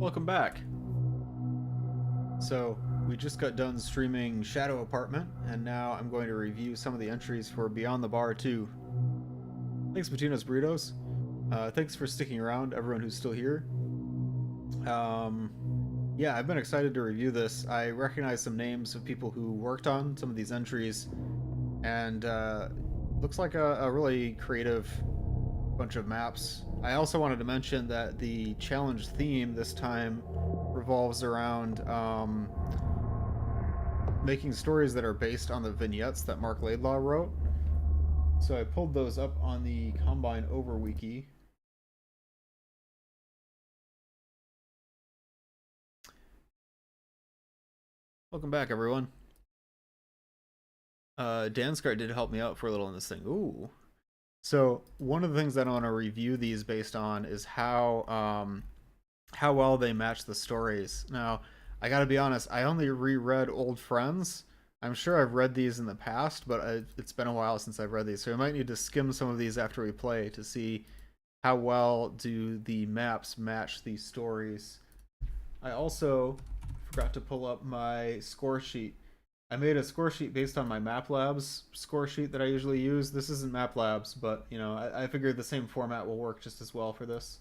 Welcome back. So, we just got done streaming Shadow Apartment, and now I'm going to review some of the entries for Beyond the Bar 2. Thanks, Matinos Burritos. Thanks for sticking around, everyone who's still here. Yeah, I've been excited to review this. I recognize some names of people who worked on some of these entries, and looks like a really creative bunch of maps. I also wanted to mention that the challenge theme this time revolves around making stories that are based on the vignettes that Mark Laidlaw wrote. So I pulled those up on the Combine Over Wiki. Welcome back, everyone. Danskart did help me out for a little in this thing. Ooh. So one of the things that I want to review these based on is how well they match the stories. Now, I gotta be honest, I only reread Old Friends. I'm sure I've read these in the past, but it's been a while since I've read these, so I might need to skim some of these after we play to see how well do the maps match these stories. I also forgot to pull up my score sheet. I made a score sheet based on my MapLabs score sheet that I usually use. This isn't MapLabs, but you know, I figured the same format will work just as well for this.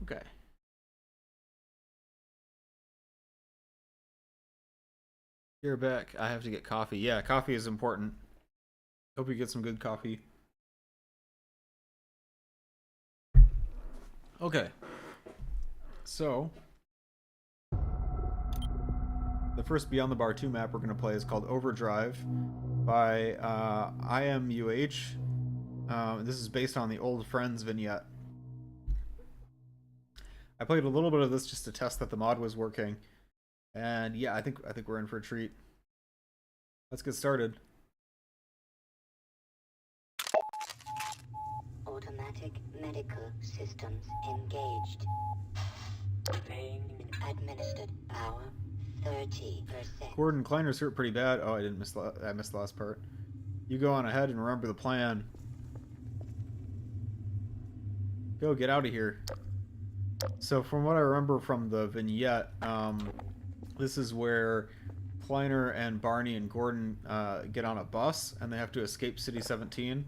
Okay. You're back. I have to get coffee. Yeah, coffee is important. Hope you get some good coffee. Okay. So, the first Beyond the Bar 2 map we're going to play is called Overdrive by IMUH. This is based on the Old Friends vignette. I played a little bit of this just to test that the mod was working. And yeah, I think we're in for a treat. Let's get started. Automatic medical systems engaged. Being administered. Power 30%. Gordon Kleiner's hurt pretty bad. Oh, I missed the last part. You go on ahead and remember the plan. Go, get out of here. So from what I remember from the vignette, this is where Kleiner and Barney and Gordon get on a bus and they have to escape City 17.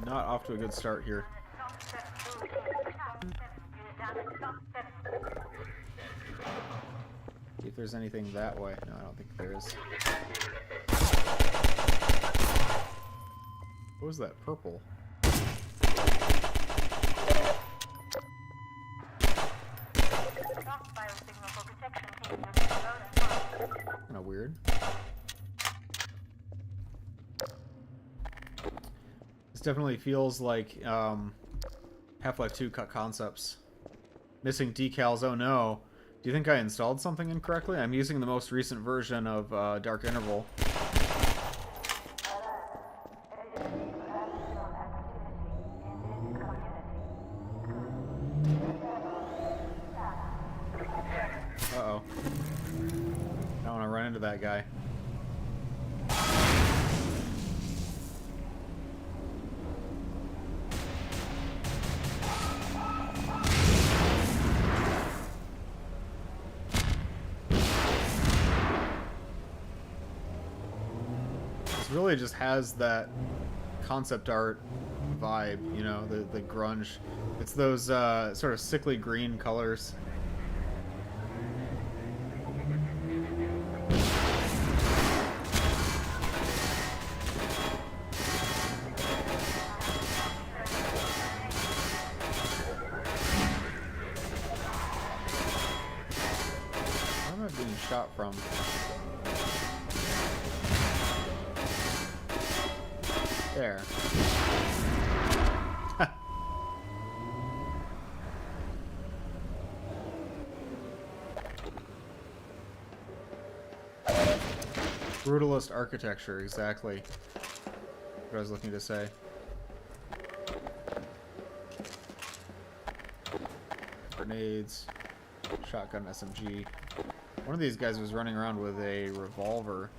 not off to a good start here. See if there's anything that way. No, I don't think there is. What was that purple? Kinda weird. This definitely feels like Half-Life 2 cut concepts. Missing decals, oh no. Do you think I installed something incorrectly? I'm using the most recent version of Dark Interval. Uh-oh. I don't want to run into that guy. This really just has that concept art vibe, you know, the grunge. It's those sort of sickly green colors. Where am I being shot from? There. Brutalist architecture, exactly what I was looking to say. Grenades, shotgun, SMG. One of these guys was running around with a revolver.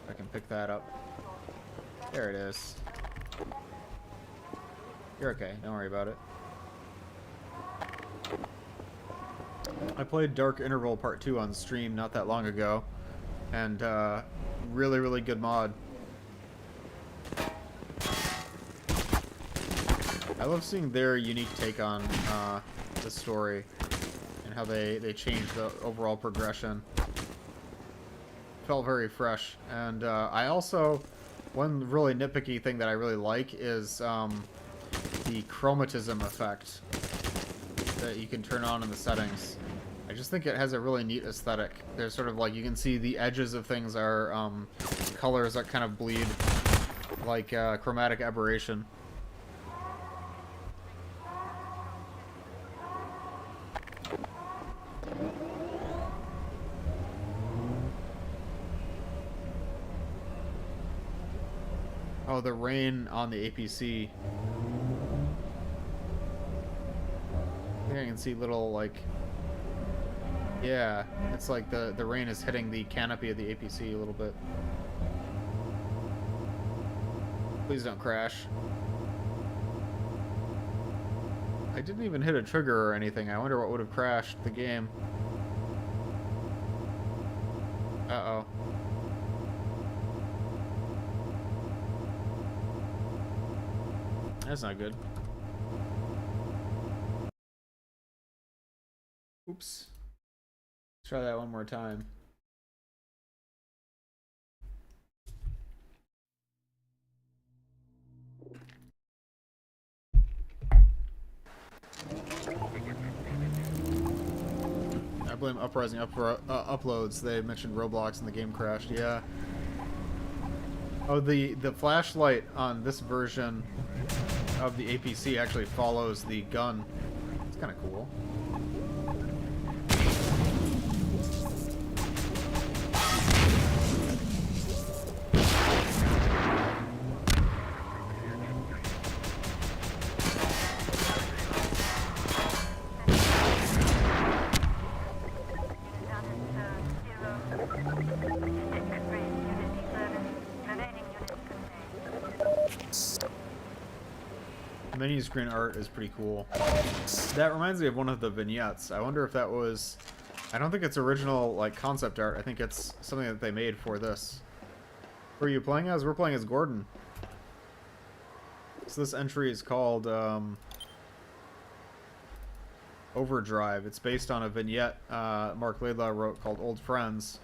I can pick that up. There it is. You're okay, don't worry about it. I played Dark Interval Part 2 on stream not that long ago, and really, really good mod. I love seeing their unique take on the story and how they changed the overall progression. Felt very fresh, and I also, one really nitpicky thing that I really like is the chromatism effect that you can turn on in the settings. I just think it has a really neat aesthetic. There's sort of like, you can see the edges of things are colors that kind of bleed, like chromatic aberration. Oh, the rain on the APC. I think I can see little, like... Yeah, it's like the rain is hitting the canopy of the APC a little bit. Please don't crash. I didn't even hit a trigger or anything. I wonder what would have crashed the game. Uh-oh. That's not good. Oops. Let's try that one more time. I blame Uprising uploads. They mentioned Roblox and the game crashed. Yeah. Oh, the flashlight on this version of the APC actually follows the gun. It's kind of cool. The menu screen art is pretty cool. That reminds me of one of the vignettes. I wonder if that was... I don't think it's original, like, concept art. I think it's something that they made for this. Who are you playing as? We're playing as Gordon. So this entry is called Overdrive. It's based on a vignette Mark Laidlaw wrote called Old Friends.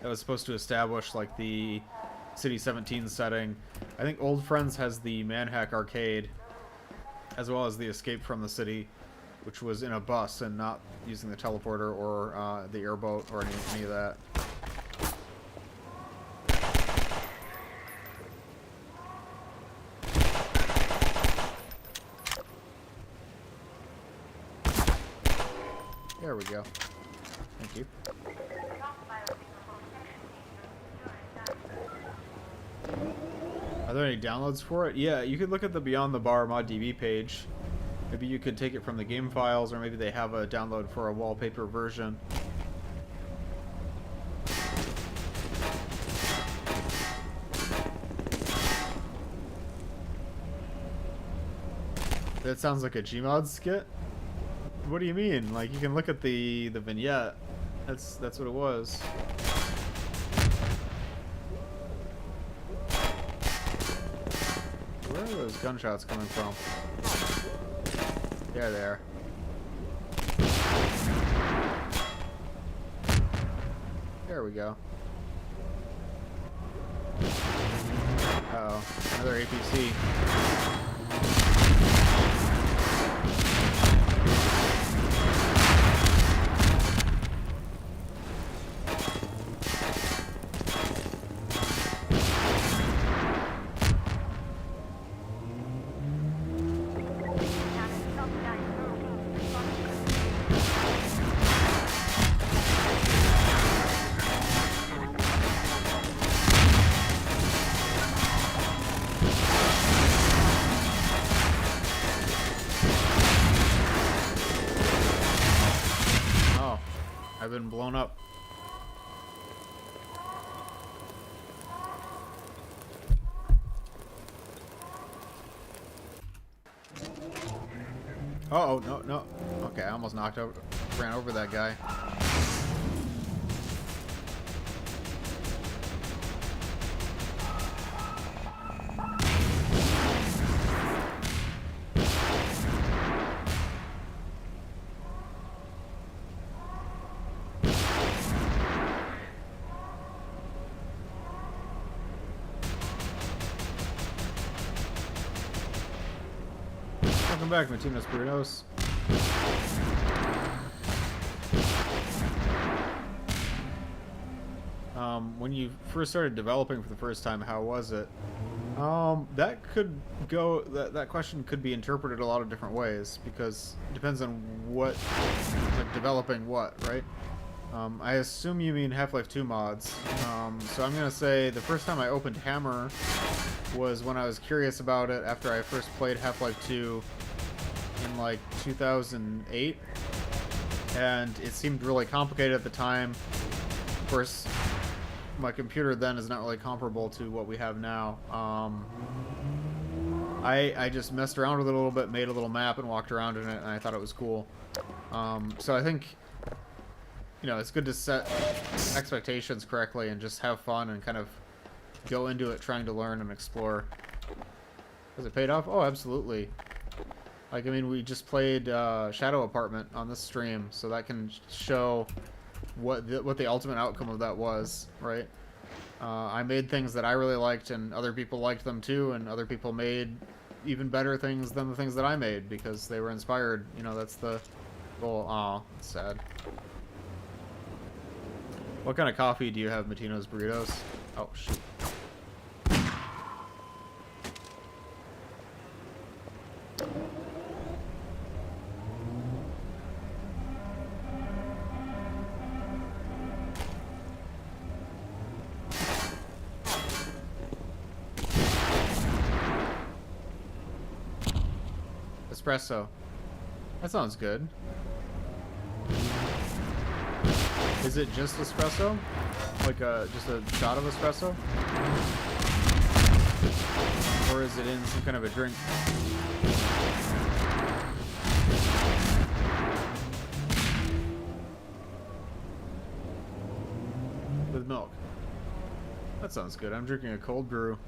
That was supposed to establish like the City 17 setting. I think Old Friends has the Manhack arcade, as well as the Escape from the City, which was in a bus and not using the teleporter or the airboat or any of that. There we go. Thank you. Are there any downloads for it? Yeah, you could look at the Beyond the Bar ModDB page. Maybe you could take it from the game files, or maybe they have a download for a wallpaper version. That sounds like a Gmod skit? What do you mean? Like, you can look at the vignette. That's what it was. Where are those gunshots coming from? There they are. There we go. Uh-oh, another APC. I've been blown up. Uh-oh, no. Okay, I almost ran over that guy. Welcome back, Martinos Burritos. When you first started developing for the first time, how was it? That question could be interpreted a lot of different ways, because it depends on what, like, developing what, right? I assume you mean Half-Life 2 mods. So I'm gonna say the first time I opened Hammer was when I was curious about it after I first played Half-Life 2 in like 2008, and it seemed really complicated at the time. Of course, my computer then is not really comparable to what we have now. I just messed around with it a little bit, made a little map and walked around in it, and I thought it was cool. So I think, you know, it's good to set expectations correctly and just have fun and kind of go into it trying to learn and explore. Has it paid off? Oh, absolutely. Like, I mean, we just played Shadow Apartment on this stream, so that can show what the ultimate outcome of that was, right? I made things that I really liked, and other people liked them too, and other people made even better things than the things that I made because they were inspired. You know, that's the goal. Aw, it's sad. What kind of coffee do you have, Matino's Burritos? Oh, shoot. Espresso. That sounds good. Is it just espresso? Like just a shot of espresso? Or is it in some kind of a drink? With milk. That sounds good. I'm drinking a cold brew.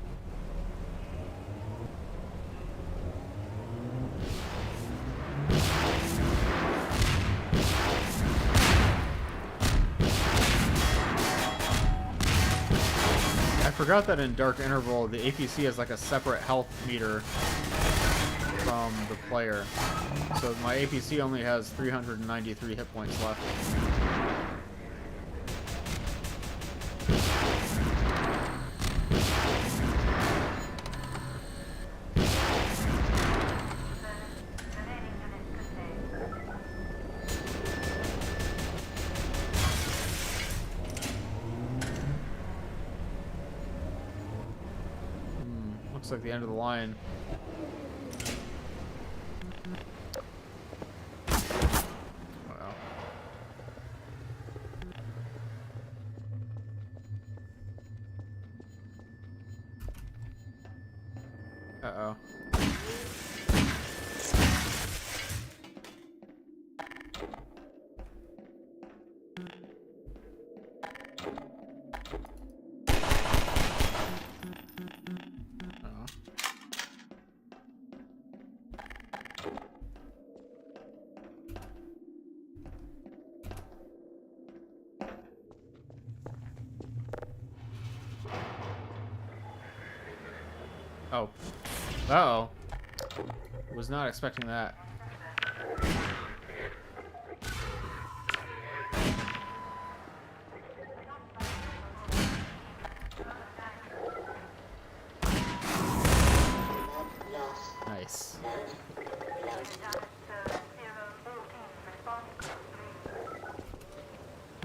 I forgot that in Dark Interval, the APC has like a separate health meter from the player. So my APC only has 393 hit points left. Looks like the end of the line. Wow. Uh-oh. Oh. Uh-oh. Was not expecting that. Nice.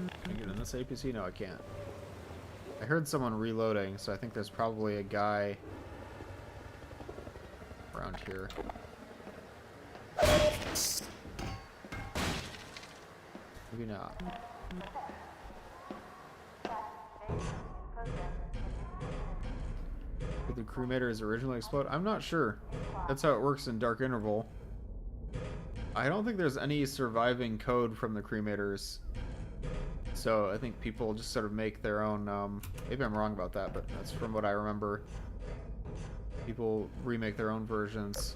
Can I get in this APC? No, I can't. I heard someone reloading, so I think there's probably a guy around here. Maybe not. Did the crewmators originally explode? I'm not sure. That's how it works in Dark Interval. I don't think there's any surviving code from the cremators. So I think people just sort of make their own, maybe I'm wrong about that, but that's from what I remember. People remake their own versions.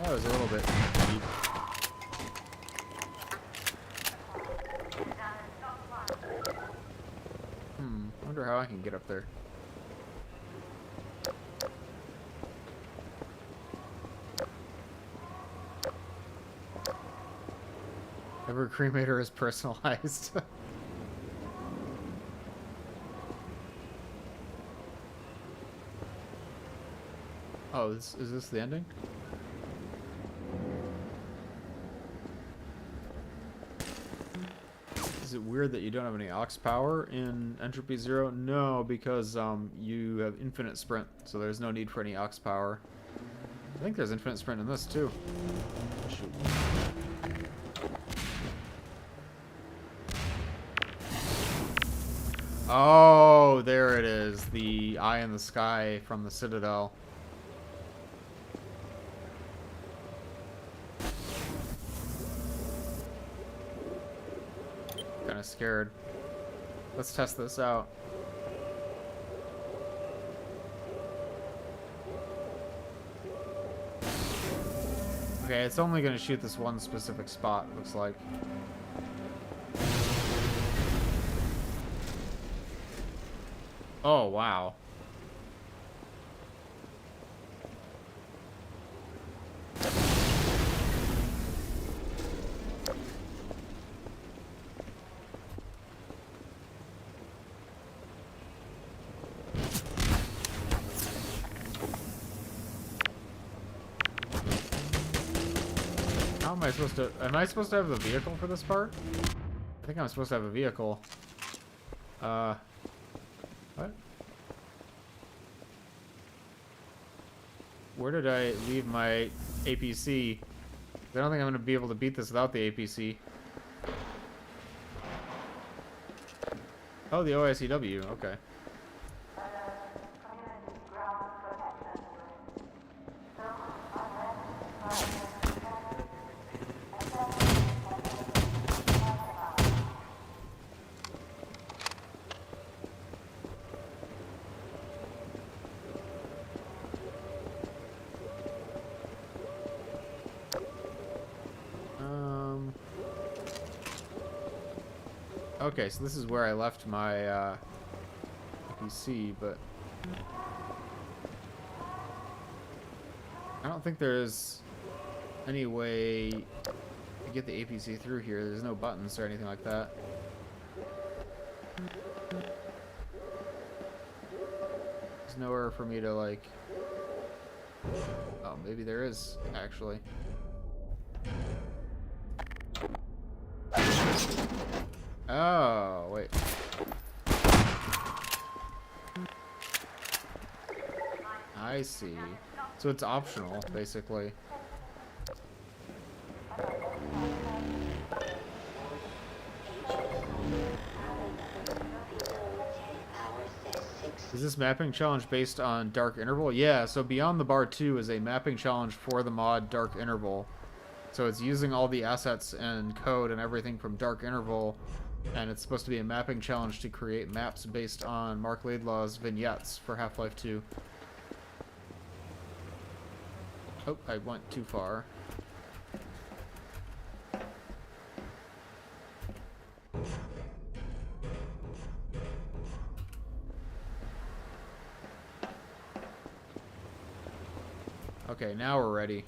That was a little bit deep. I wonder how I can get up there. Every cremator is personalized. Oh, is this the ending? Is it weird that you don't have any aux power in Entropy Zero? No, because you have infinite sprint, so there's no need for any aux power. I think there's infinite sprint in this too. Shoot. Oh, there it is. The eye in the sky from the Citadel. Kind of scared. Let's test this out. Okay, it's only going to shoot this one specific spot, looks like. Oh, wow. How am I supposed to... Am I supposed to have the vehicle for this part? I think I'm supposed to have a vehicle. What? Where did I leave my APC? I don't think I'm going to be able to beat this without the APC. Oh, the OICW. Okay. Okay, so this is where I left my PC, but I don't think there's any way to get the APC through here. There's no buttons or anything like that. There's nowhere for me to, like... Oh, maybe there is, actually. Oh, wait. I see. So it's optional, basically. Is this mapping challenge based on Dark Interval? Yeah, so Beyond the Bar 2 is a mapping challenge for the mod Dark Interval. So it's using all the assets and code and everything from Dark Interval, and it's supposed to be a mapping challenge to create maps based on Mark Laidlaw's vignettes for Half-Life 2. Oh, I went too far. Okay, now we're ready.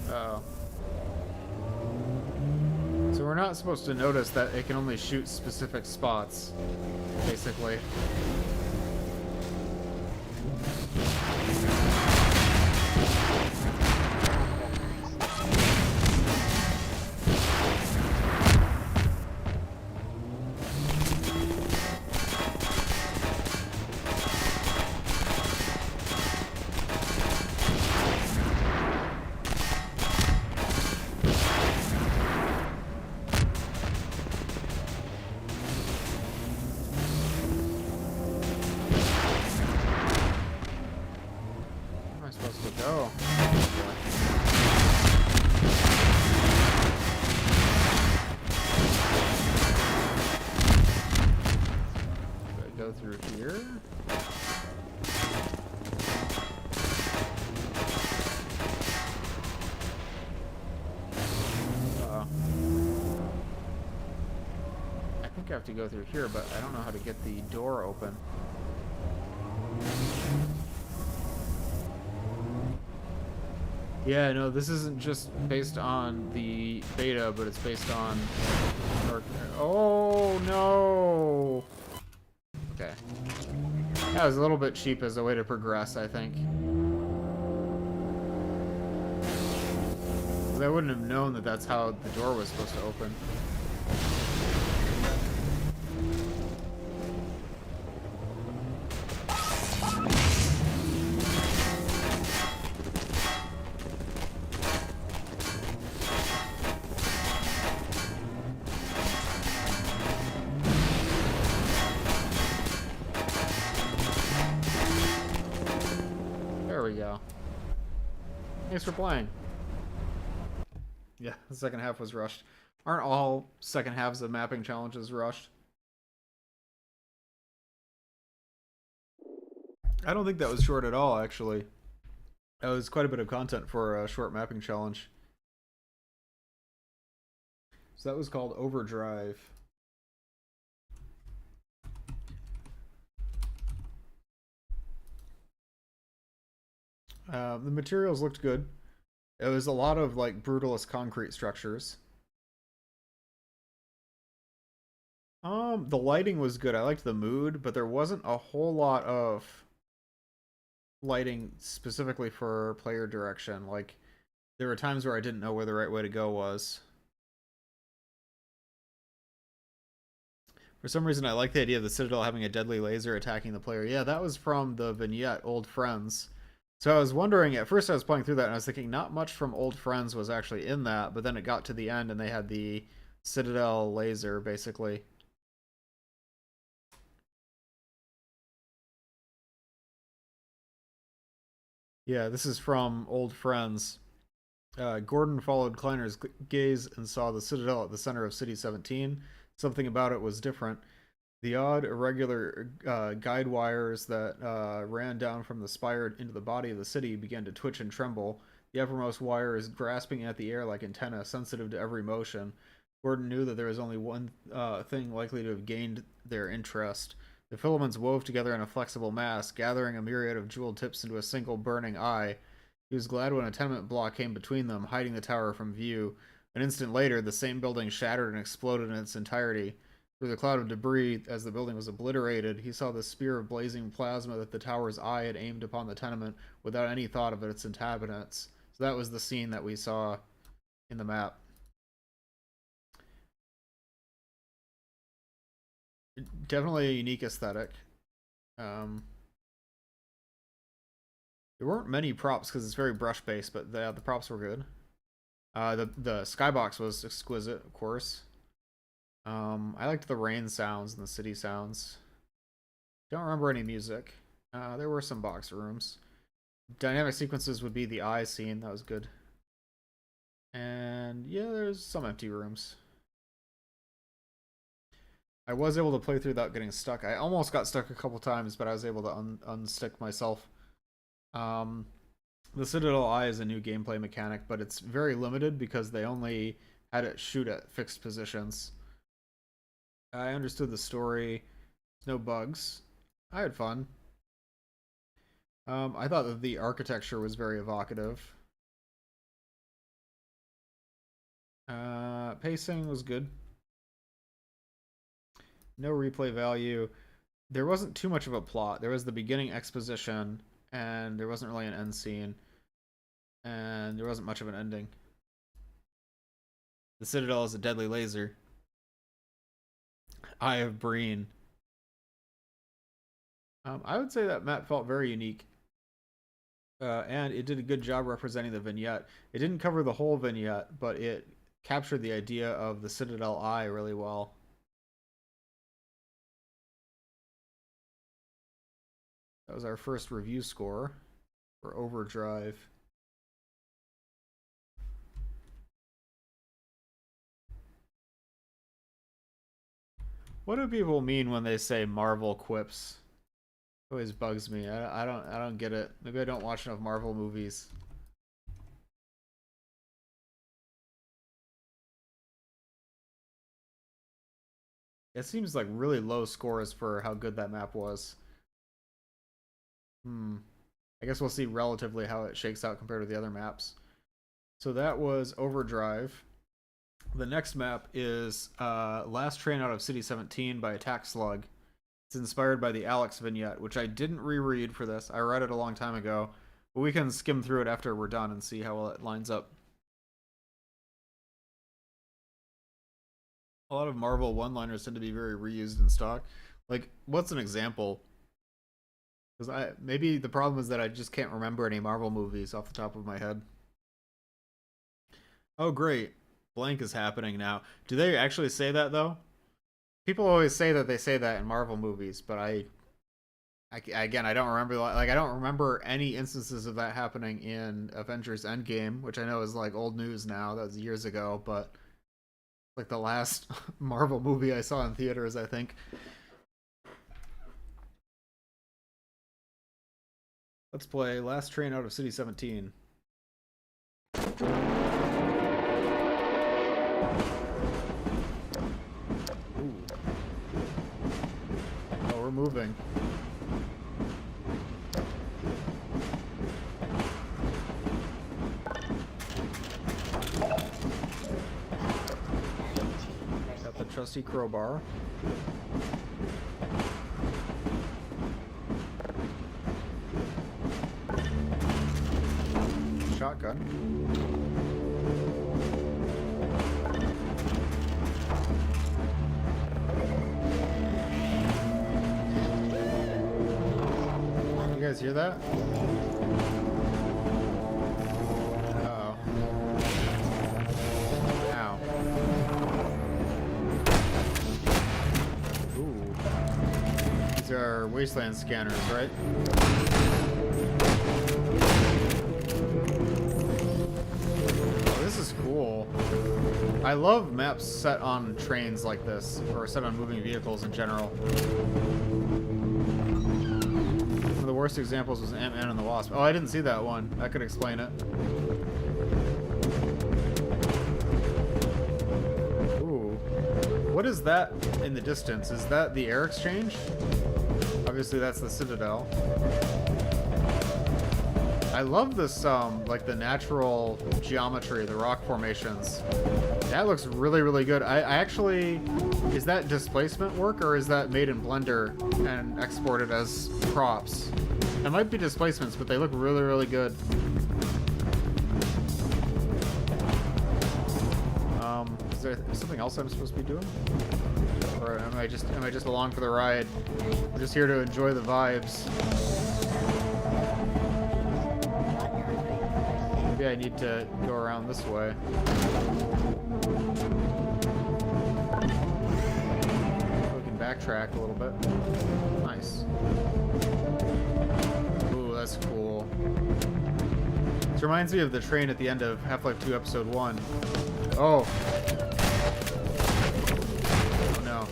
Uh-oh. So we're not supposed to notice that it can only shoot specific spots, basically. Through here. I think I have to go through here, but I don't know how to get the door open. Yeah, no, this isn't just based on the beta, but it's based on... Oh, no! Okay. That was a little bit cheap as a way to progress, I think. Because I wouldn't have known that that's how the door was supposed to open. There we go. Thanks for playing. Yeah, the second half was rushed. Aren't all second halves of mapping challenges rushed? I don't think that was short at all, actually. That was quite a bit of content for a short mapping challenge. So that was called Overdrive. The materials looked good. It was a lot of like brutalist concrete structures. The lighting was good. I liked the mood, but there wasn't a whole lot of lighting specifically for player direction. Like, there were times where I didn't know where the right way to go was. For some reason, I like the idea of the Citadel having a deadly laser attacking the player. Yeah, that was from the vignette, Old Friends. So I was wondering, at first I was playing through that, and I was thinking not much from Old Friends was actually in that, but then it got to the end, and they had the Citadel laser, basically. Yeah, this is from Old Friends. Gordon followed Kleiner's gaze and saw the Citadel at the center of City 17. Something about it was different. The odd, irregular guide wires that ran down from the spire into the body of the city began to twitch and tremble. The uppermost wires grasping at the air like antennae, sensitive to every motion. Gordon knew that there was only one thing likely to have gained their interest. The filaments wove together in a flexible mass, gathering a myriad of jeweled tips into a single burning eye. He was glad when a tenement block came between them, hiding the tower from view. An instant later, the same building shattered and exploded in its entirety. Through the cloud of debris, as the building was obliterated, he saw the spear of blazing plasma that the tower's eye had aimed upon the tenement without any thought of its inhabitants. So that was the scene that we saw in the map. Definitely a unique aesthetic. There weren't many props because it's very brush based, but the props were good. The skybox was exquisite, of course. I liked the rain sounds and the city sounds. Don't remember any music. There were some box rooms. Dynamic sequences would be the eye scene. That was good. And yeah, there's some empty rooms. I was able to play through without getting stuck. I almost got stuck a couple times, but I was able to unstick myself. The Citadel Eye is a new gameplay mechanic, but it's very limited because they only had it shoot at fixed positions. I understood the story. No bugs. I had fun. I thought that the architecture was very evocative. Pacing was good. No replay value. There wasn't too much of a plot. There was the beginning exposition, and there wasn't really an end scene, and there wasn't much of an ending. The Citadel is a deadly laser. Eye of Breen. I would say that map felt very unique. And it did a good job representing the vignette. It didn't cover the whole vignette, but it captured the idea of the Citadel Eye really well. That was our first review score for Overdrive. What do people mean when they say Marvel quips? It always bugs me. I don't get it. Maybe I don't watch enough Marvel movies. It seems like really low scores for how good that map was. I guess we'll see relatively how it shakes out compared to the other maps. So that was Overdrive. The next map is Last Train Out of City 17 by Attack Slug. It's inspired by the Alex vignette, which I didn't reread for this. I read it a long time ago, but we can skim through it after we're done and see how well it lines up. A lot of Marvel one-liners tend to be very reused in stock. Like, what's an example? Because maybe the problem is that I just can't remember any Marvel movies off the top of my head. Oh, great. Blank is happening now. Do they actually say that, though? People always say that they say that in Marvel movies, but again, I don't remember. Like, I don't remember any instances of that happening in Avengers Endgame, which I know is like old news now. That was years ago, but like the last Marvel movie I saw in theaters, I think. Let's play Last Train Out of City 17. Moving. Got the trusty crowbar. Shotgun. You guys hear that? Uh-oh. Ow. Ooh. These are wasteland scanners, right? I love maps set on trains like this, or set on moving vehicles in general. One of the worst examples was Ant-Man and the Wasp. Oh, I didn't see that one. That could explain it. Ooh. What is that in the distance? Is that the air exchange? Obviously that's the Citadel. I love this, like the natural geometry, the rock formations. That looks really, really good. I actually... Is that displacement work, or is that made in Blender and exported as props? It might be displacements, but they look really, really good. Is there something else I'm supposed to be doing? Or am I just along for the ride? I'm just here to enjoy the vibes. Maybe I need to go around this way. We can backtrack a little bit. Nice. Ooh, that's cool. This reminds me of the train at the end of Half-Life 2 Episode 1. Oh. Oh no.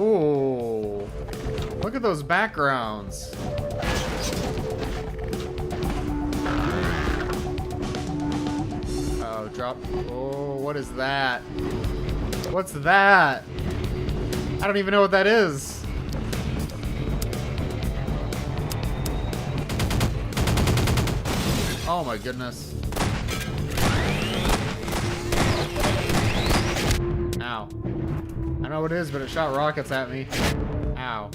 Ooh. Look at those backgrounds. Oh, drop. Oh, what is that? What's that? I don't even know what that is. Oh my goodness. Ow. I know what it is, but it shot rockets at me. Ow.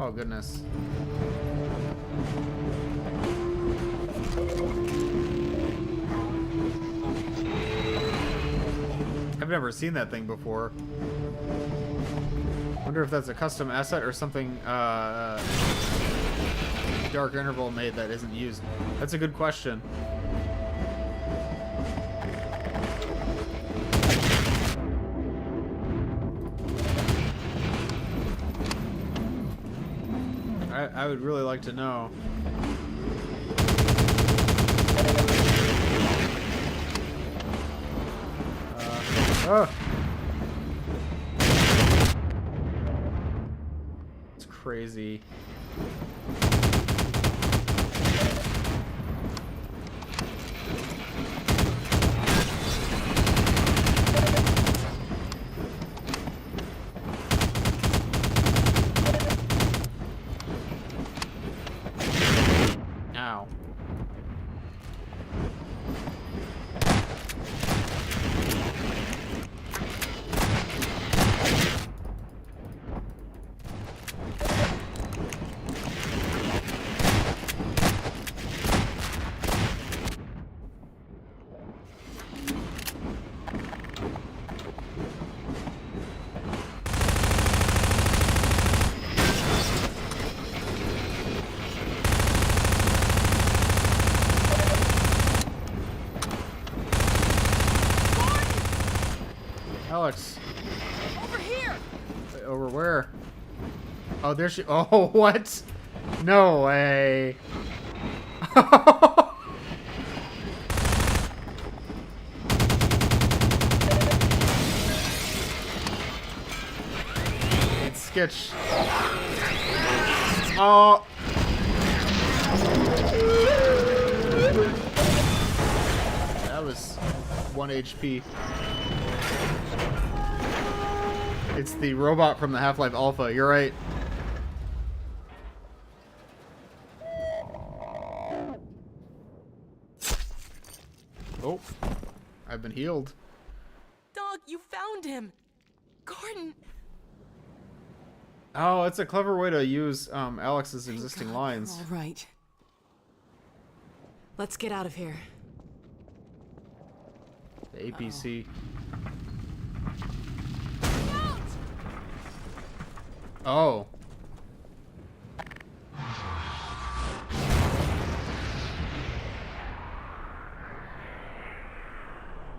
Oh goodness. I've never seen that thing before. Wonder if that's a custom asset or something Dark Interval made that isn't used. That's a good question. I would really like to know. Oh! It's crazy. Ow. Alex. Over here. Over where? Oh, there she. Oh, what? No way. It's Skitch. Oh. That was 1 HP. It's the robot from the Half-Life Alpha. You're right. Oh, I've been healed. Dog, you found him. Gordon. Oh, it's a clever way to use Alex's existing lines. All right. Let's get out of here. The APC. Oh.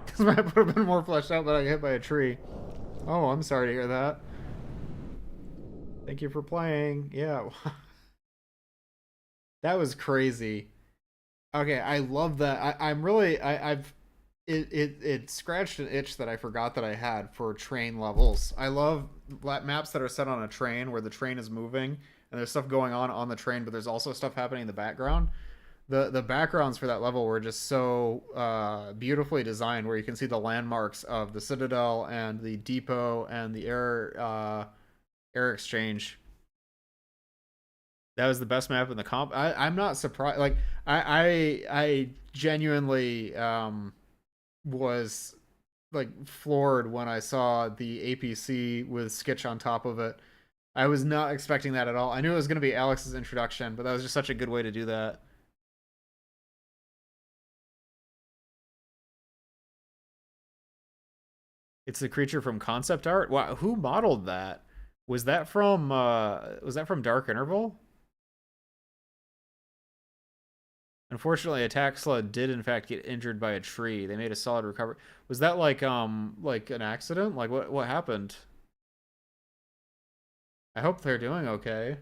This map would have been more fleshed out, but I got hit by a tree. Oh, I'm sorry to hear that. Thank you for playing. Yeah. That was crazy. Okay, I love that. I'm really I've it scratched an itch that I forgot that I had for train levels. I love maps that are set on a train where the train is moving and there's stuff going on the train, but there's also stuff happening in the background. The backgrounds for that level were just so beautifully designed, where you can see the landmarks of the Citadel and the depot and the air exchange. That was the best map in the comp. I'm not surprised. Like I genuinely was like floored when I saw the APC with Skitch on top of it. I was not expecting that at all. I knew it was going to be Alex's introduction, but that was just such a good way to do that. It's the creature from concept art. Wow, who modeled that? Was that from Dark Interval? Unfortunately, Attack Sled did in fact get injured by a tree. They made a solid recovery. Was that like an accident? Like what happened? I hope they're doing okay.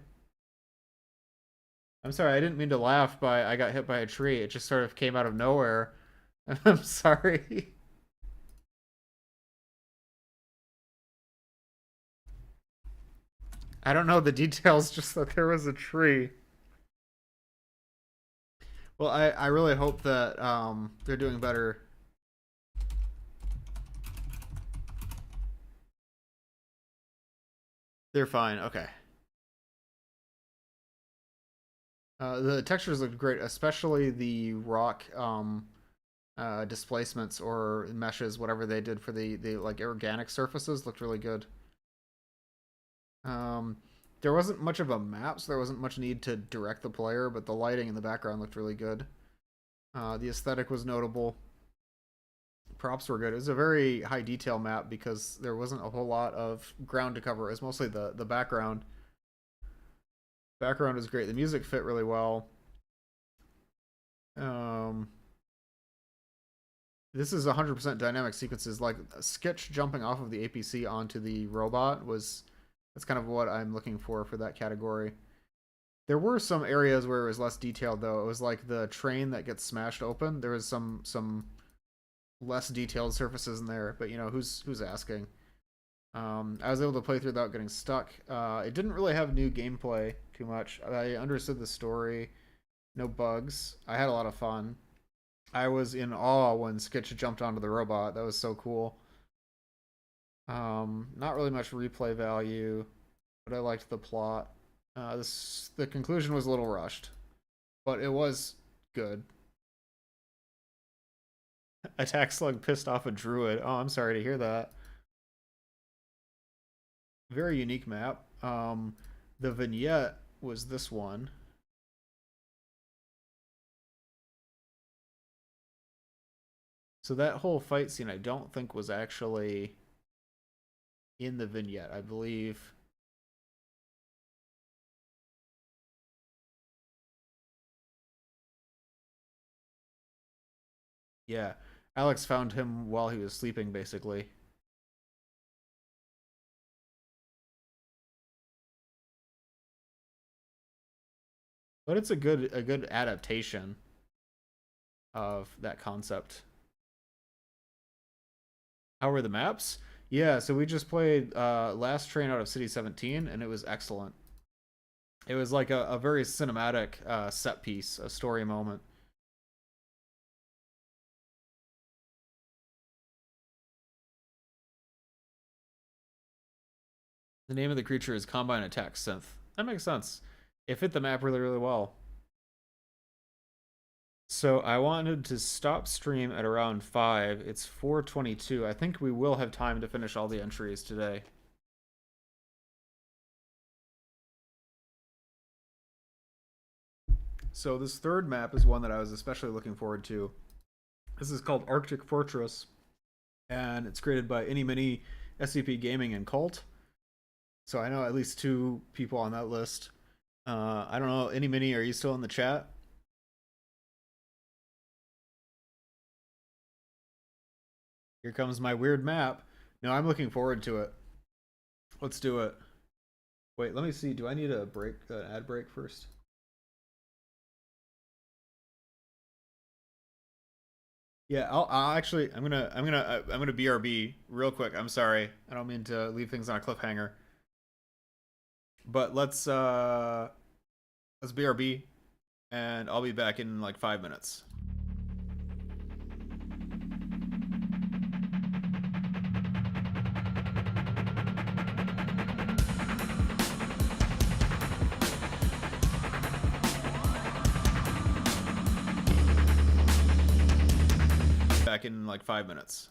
I'm sorry, I didn't mean to laugh by I got hit by a tree. It just sort of came out of nowhere. I'm sorry. I don't know the details, just that there was a tree. Well, I really hope that they're doing better. They're fine. Okay. The textures look great, especially the rock displacements or meshes, whatever they did for the like organic surfaces, looked really good. Um, there wasn't much of a map, so there wasn't much need to direct the player, but the lighting in the background looked really good. The aesthetic was notable. Props were good. It was a very high detail map because there wasn't a whole lot of ground to cover. It was mostly the background. Background was great. The music fit really well. Um, this is 100% dynamic sequences. Like Skitch jumping off of the APC onto the robot was that's kind of what I'm looking for that category. There were some areas where it was less detailed though. It was like the train that gets smashed open. There was some less detailed surfaces in there, but you know who's asking. I was able to play through without getting stuck. It didn't really have new gameplay too much. I understood the story, no bugs. I had a lot of fun. I was in awe when Skitch jumped onto the robot. That was so cool. Not really much replay value, but I liked the plot. The conclusion was a little rushed, but it was good. Attack Slug pissed off a druid. Oh, I'm sorry to hear that. Very unique map. The vignette was this one. So that whole fight scene I don't think was actually in the vignette. I believe yeah. Alex found him while he was sleeping basically. But it's a good adaptation of that concept. How were the maps? Yeah, so we just played Last Train out of City 17 and it was excellent. It was like a very cinematic set piece, a story moment. The name of the creature is Combine Attack Synth. That makes sense. It fit the map really, really well. So I wanted to stop stream at around 5. It's 4:22. I think we will have time to finish all the entries today. So this third map is one that I was especially looking forward to. This is called Arctic Fortress, and it's created by Any Mini, SCP Gaming, and Cult. So I know at least two people on that list. I don't know, Any Mini, are you still in the chat? Here comes my weird map. No, I'm looking forward to it. Let's do it. Wait, let me see. Do I need a break, an ad break first? Yeah, I'll actually I'm gonna BRB real quick. I'm sorry. I don't mean to leave things on a cliffhanger. But let's BRB and I'll be back in like 5 minutes. Back in like 5 minutes.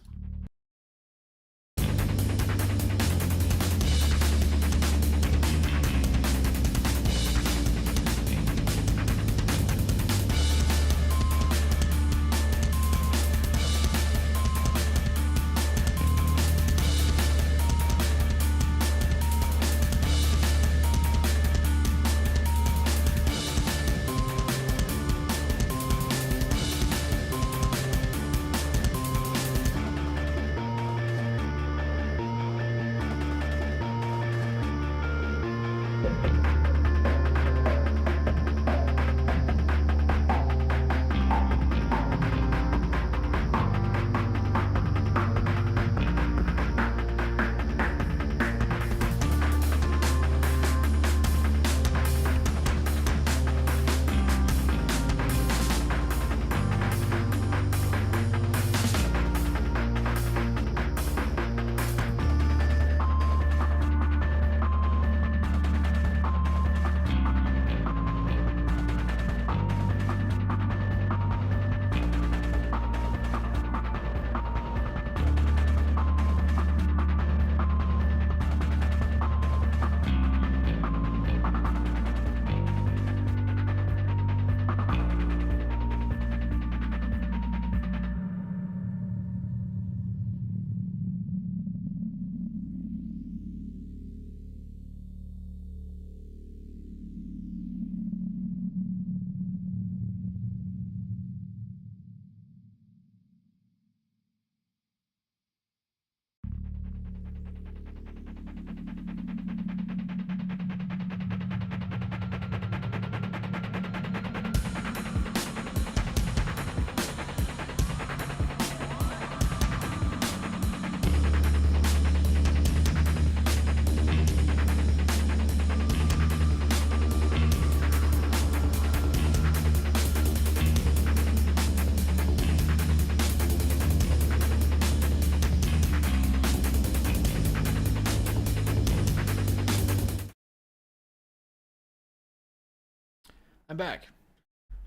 I'm back.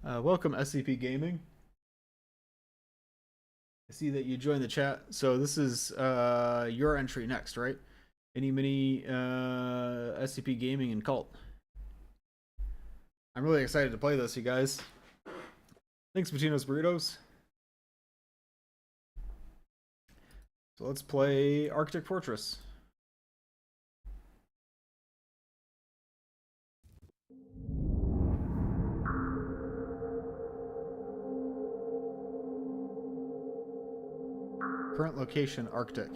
Welcome, SCP Gaming. I see that you joined the chat. So this is your entry next, right? Any mini SCP Gaming and Cult. I'm really excited to play this, you guys. Thanks, Patino's Burritos. So let's play Arctic Fortress. Current location, Arctic.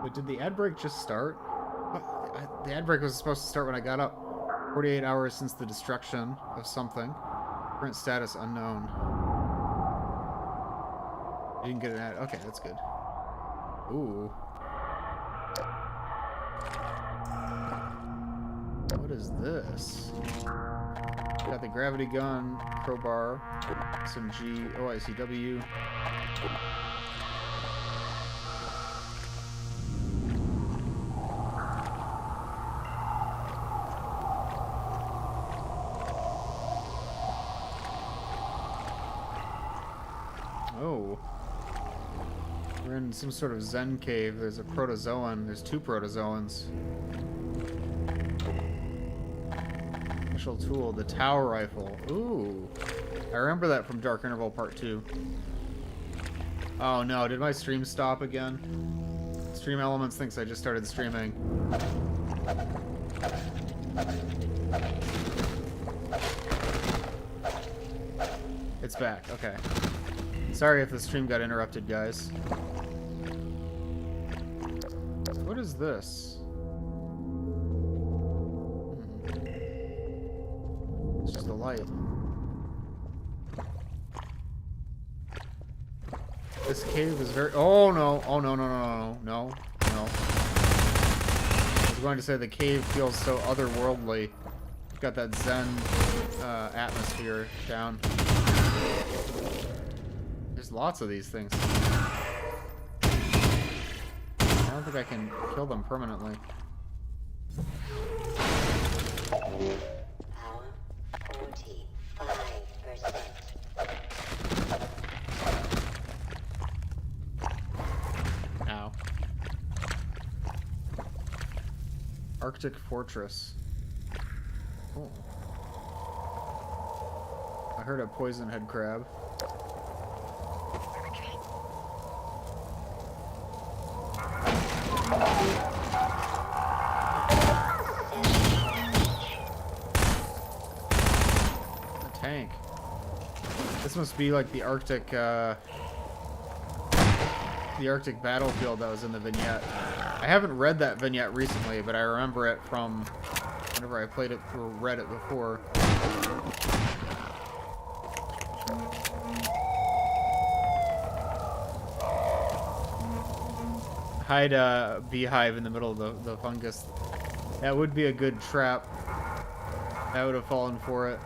Wait, did the ad break just start? The ad break was supposed to start when I got up. 48 hours since the destruction of something. Current status unknown. You didn't get an ad. Okay, that's good. Ooh. What is this? Got the gravity gun, crowbar, SMG, OICW. Oh. We're in some sort of Zen cave. There's a protozoan. There's two protozoans. Special tool, the Tower Rifle. Ooh. I remember that from Dark Interval Part 2. Oh no, did my stream stop again? Stream Elements thinks I just started streaming. It's back, okay. Sorry if the stream got interrupted, guys. What is this? light. This cave is very... Oh, no. Oh, no, no, no, no, no, no. I was going to say the cave feels so otherworldly. It's got that Zen atmosphere down. There's lots of these things. I don't think I can kill them permanently. Power 45%. Ow. Arctic Fortress. Oh. I heard a poison head crab. A tank. This must be like the Arctic battlefield that was in the vignette. I haven't read that vignette recently, but I remember it from whenever I played it or read it before. Hide a beehive in the middle of the fungus. That would be a good trap. I would have fallen for it.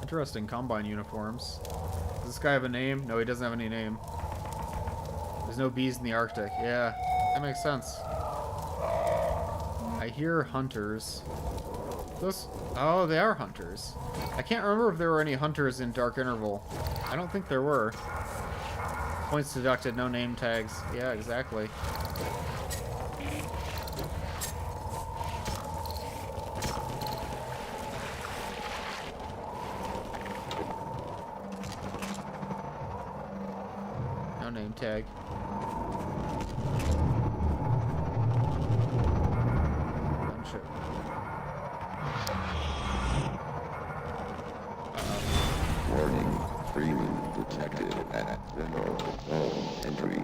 Interesting Combine uniforms. Does this guy have a name? No, he doesn't have any name. There's no bees in the Arctic. Yeah, that makes sense. I hear hunters. Oh, they are hunters. I can't remember if there were any hunters in Dark Interval. I don't think there were. Points deducted, no name tags. Yeah, exactly. No name tag. Gunship. Warning, Freeman detected at the North Pole entry.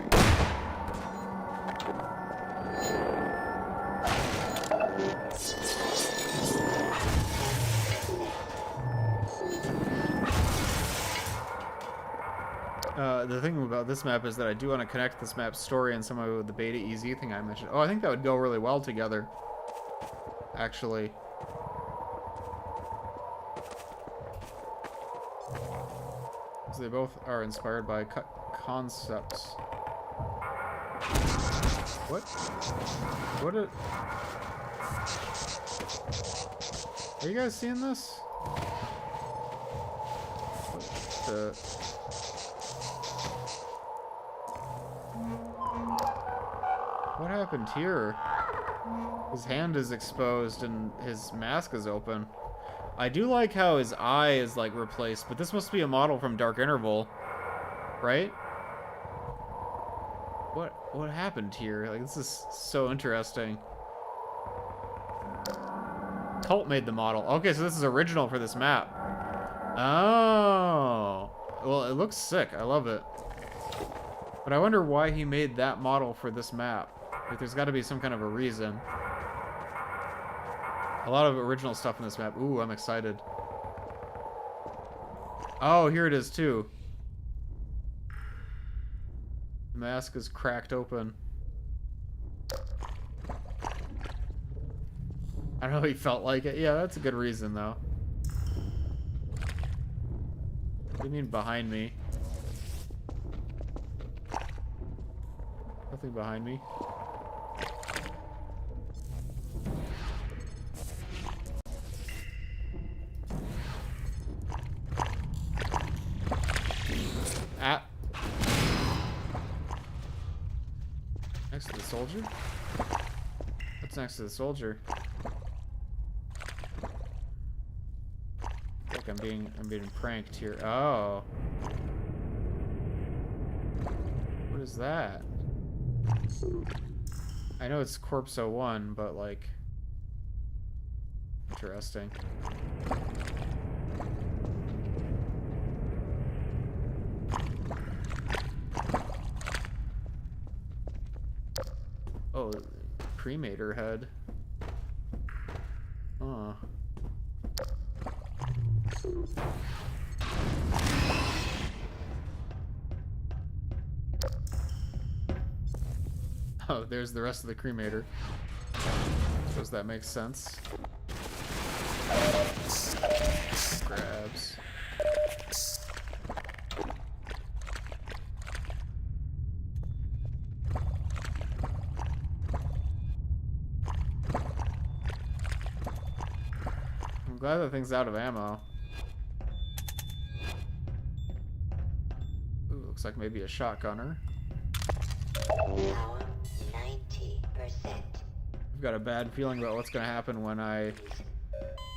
The thing about this map is that I do want to connect this map's story and some of the Beta EZ thing I mentioned. Oh, I think that would go really well together, actually. So they both are inspired by concepts. What? What are you guys seeing this? What the... What happened here? His hand is exposed and his mask is open. I do like how his eye is like replaced, but this must be a model from Dark Interval, right? What happened here? Like, this is so interesting. Cult made the model. Okay, so this is original for this map. Oh. Well, it looks sick. I love it. But I wonder why he made that model for this map. Like, there's got to be some kind of a reason. A lot of original stuff in this map. Ooh, I'm excited. Oh, here it is too. The mask is cracked open. I don't know, he felt like it. Yeah, that's a good reason though. What do you mean behind me? Nothing behind me. Next to the soldier? What's next to the soldier? I think I'm being pranked here. Oh. What is that? I know it's Corpse 01, but like, interesting. Oh, cremator head. Huh. Oh, there's the rest of the cremator. Suppose that makes sense. Grabs. I'm glad that thing's out of ammo. Ooh, looks like maybe a shotgunner. Power 90%. I've got a bad feeling about what's gonna happen when I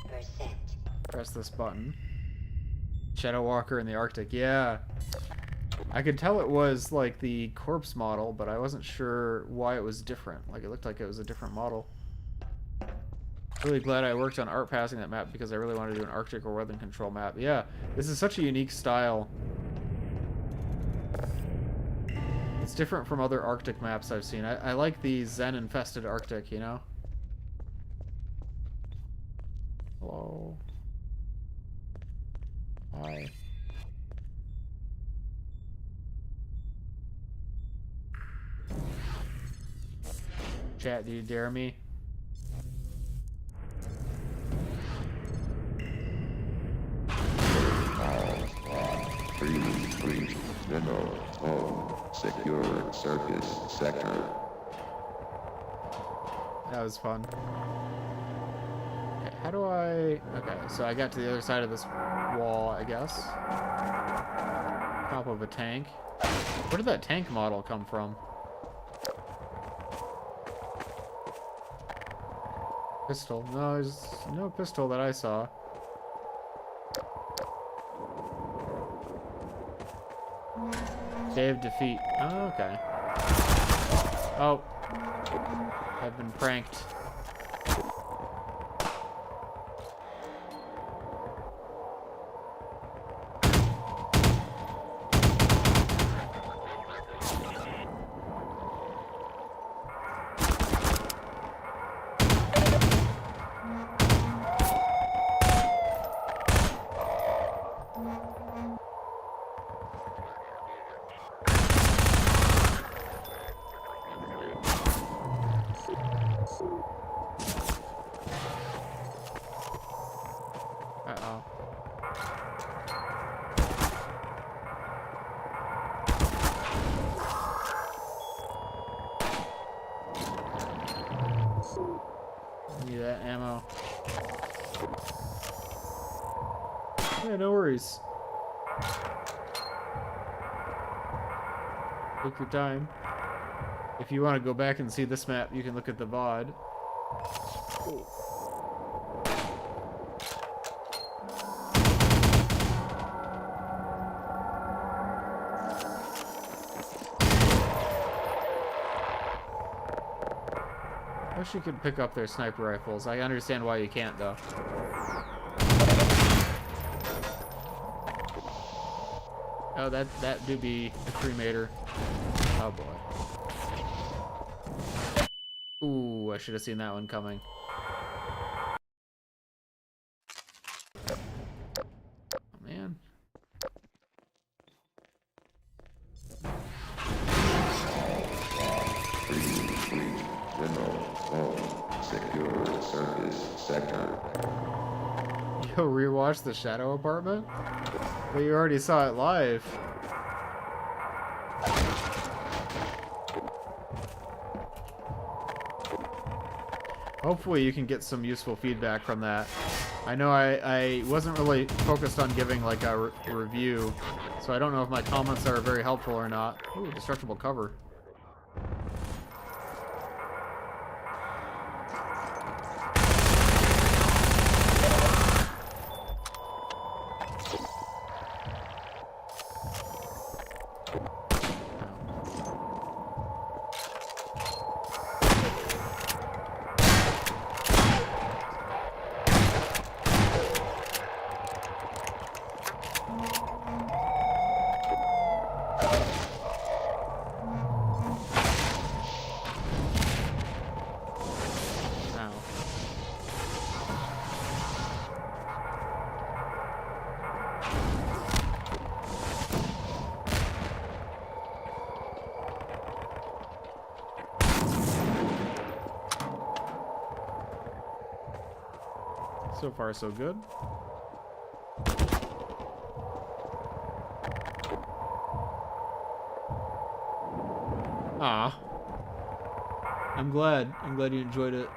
Percent. press this button. Shadow Walker in the Arctic, yeah. I could tell it was like the corpse model, but I wasn't sure why it was different. Like it looked like it was a different model. Really glad I worked on art passing that map because I really wanted to do an Arctic or weather control map. Yeah, this is such a unique style. It's different from other Arctic maps I've seen. I like the Zen-infested Arctic, you know? Hello. Hi. Chat, do you dare me? Free, mineral, home, secure, surface, sector. That was fun. Okay, how do I... Okay, so I got to the other side of this wall, I guess. Top of a tank. Where did that tank model come from? Pistol. No, there's no pistol that I saw. Day of defeat. Oh, okay. Oh. I've been pranked. Uh-oh. Need that ammo. Yeah, no worries. Take your time. If you want to go back and see this map, you can look at the VOD. I wish you could pick up their sniper rifles. I understand why you can't, though. Oh, that do be a cremator. Oh boy. Ooh, I should have seen that one coming. Oh man. Free, mineral, home, secure, surface, sector. Yo, rewatch The Shadow Apartment? But you already saw it live. Hopefully you can get some useful feedback from that. I know I wasn't really focused on giving like a review, so I don't know if my comments are very helpful or not. Ooh, destructible cover. So far, so good. Ah. I'm glad. I'm glad you enjoyed it.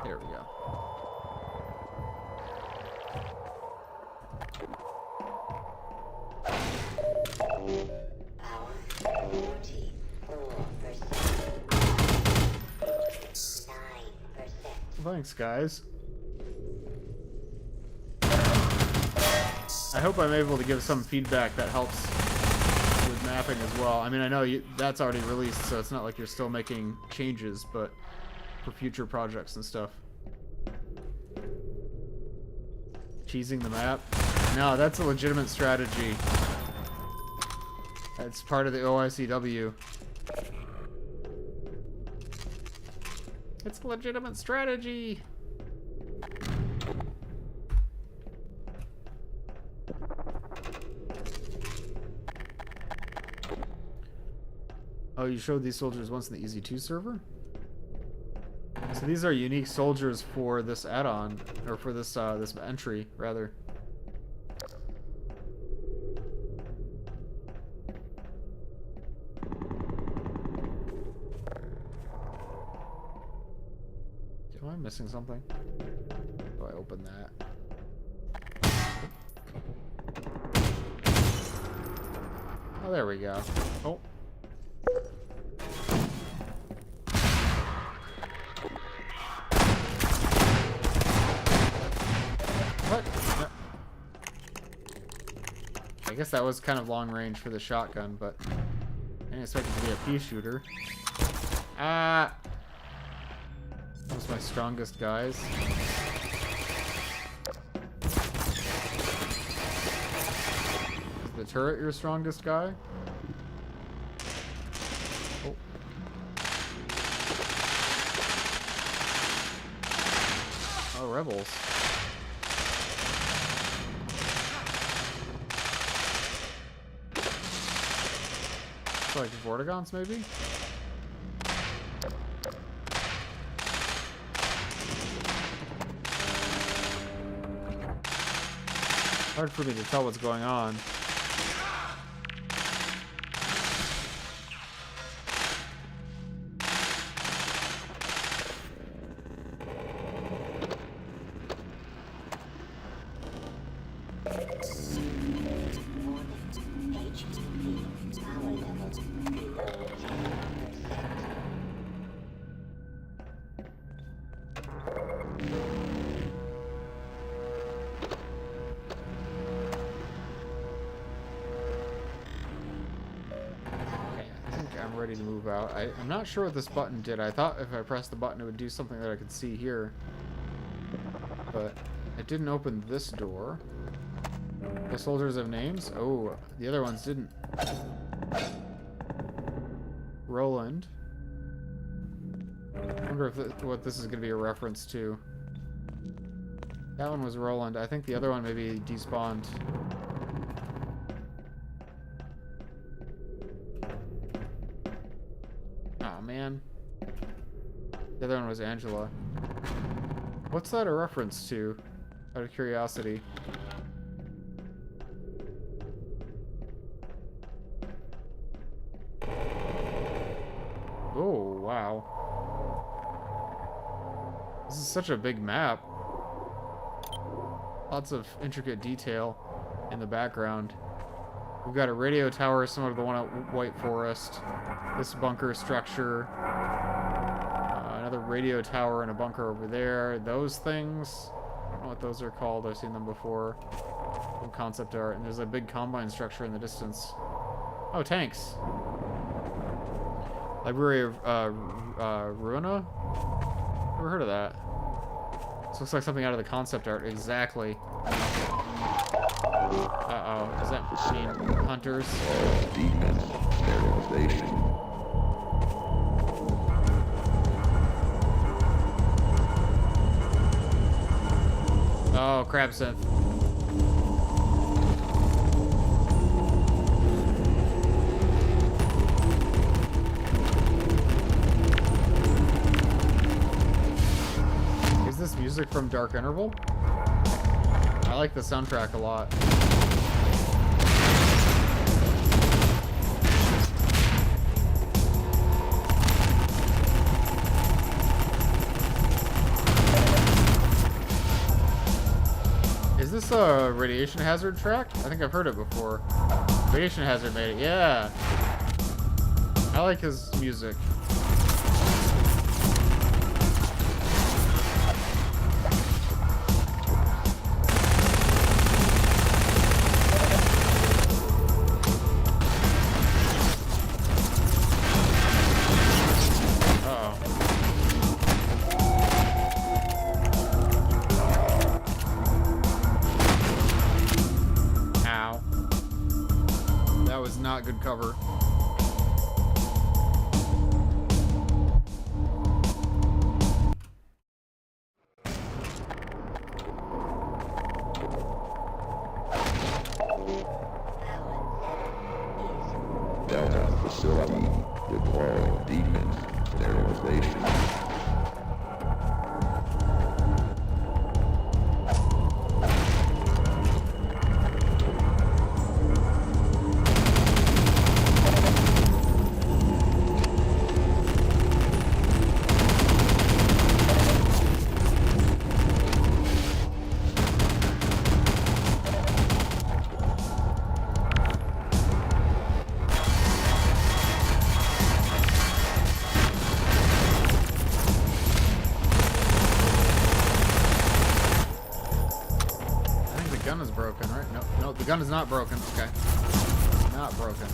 There we go. Power 44%. 9%. Thanks, guys. I hope I'm able to give some feedback that helps with mapping as well. I mean, I know that's already released, so it's not like you're still making changes, but for future projects and stuff. Cheesing the map? No, that's a legitimate strategy. It's part of the OICW. It's a legitimate strategy. Oh, you showed these soldiers once in the Easy 2 server? So these are unique soldiers for this add-on, or for this this entry, rather. Am I missing something? Oh, I open that. Oh, there we go. Oh. What? No. I guess that was kind of long range for the shotgun, but I didn't expect it to be a pea shooter. Ah! Those are my strongest guys. Is the turret your strongest guy? Oh. Oh, rebels. It's like Vortigons, maybe? Hard for me to tell what's going on. HTTP power level below 10%. Ready to move out. I'm not sure what this button did. I thought if I pressed the button it would do something that I could see here. But it didn't open this door. The soldiers have names? Oh, the other ones didn't. Roland. I wonder if what this is going to be a reference to. That one was Roland. I think the other one maybe despawned. Man. The other one was Angela. What's that a reference to? Out of curiosity. Oh, wow. This is such a big map. Lots of intricate detail in the background. We've got a radio tower similar to the one at White Forest. This bunker structure. Another radio tower and a bunker over there. Those things. I don't know what those are called. I've seen them before. Some concept art. And there's a big combine structure in the distance. Oh, tanks. Library of Ruina? Never heard of that. This looks like something out of the concept art. Exactly. Uh-oh. Does that mean hunters? Defense, sterilization. Oh, crab synth. music from Dark Interval. I like the soundtrack a lot. Is this a Radiation Hazard track? I think I've heard it before. Radiation Hazard made it, yeah. I like his music. Not good cover. Delta facility deploying defense sterilization. Gun is broken, right? No, the gun is not broken. Okay. Not broken.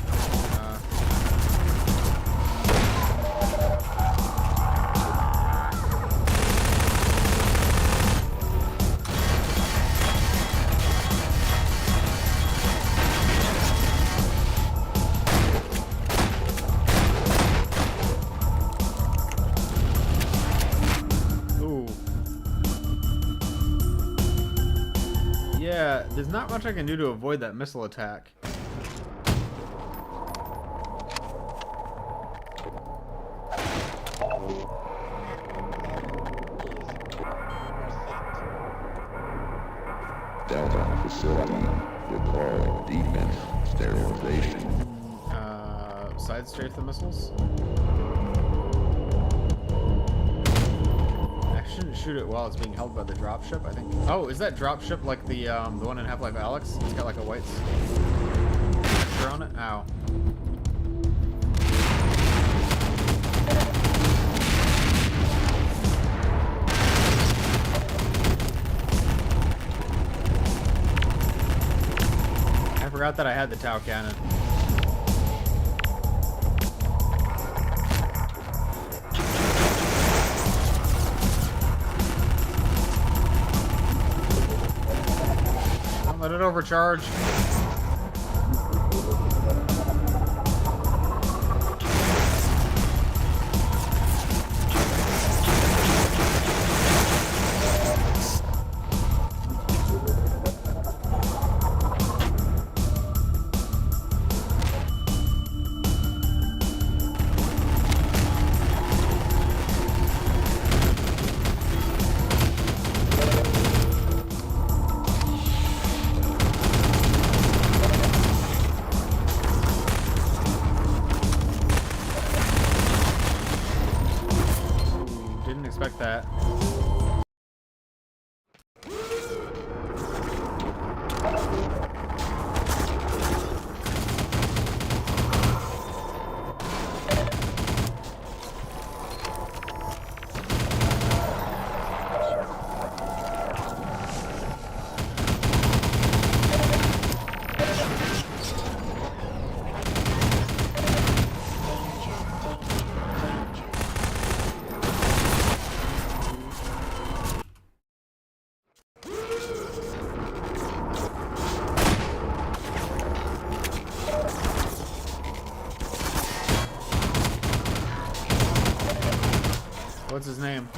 Yeah, there's not much I can do to avoid that missile attack. Delta facility deploying defense sterilization. Side strafe the missiles? Shouldn't shoot it while it's being held by the dropship, I think. Oh, is that dropship like the one in Half-Life Alyx? It's got like a white texture on it? Ow. I forgot that I had the Tau cannon. Let it overcharge. Expect that. What's his name?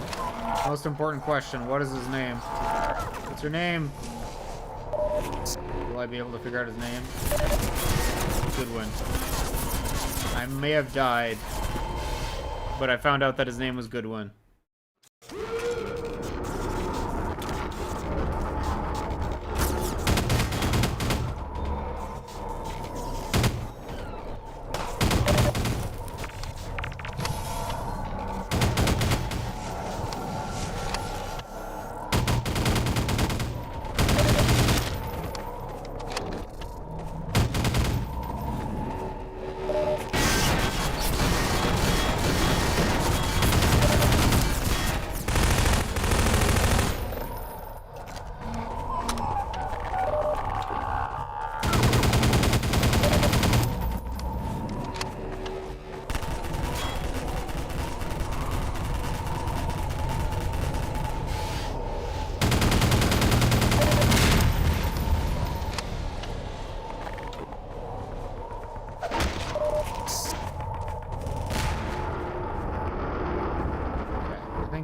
Most important question. What is his name? What's your name? Will I be able to figure out his name? Goodwin. I may have died, but I found out that his name was Goodwin.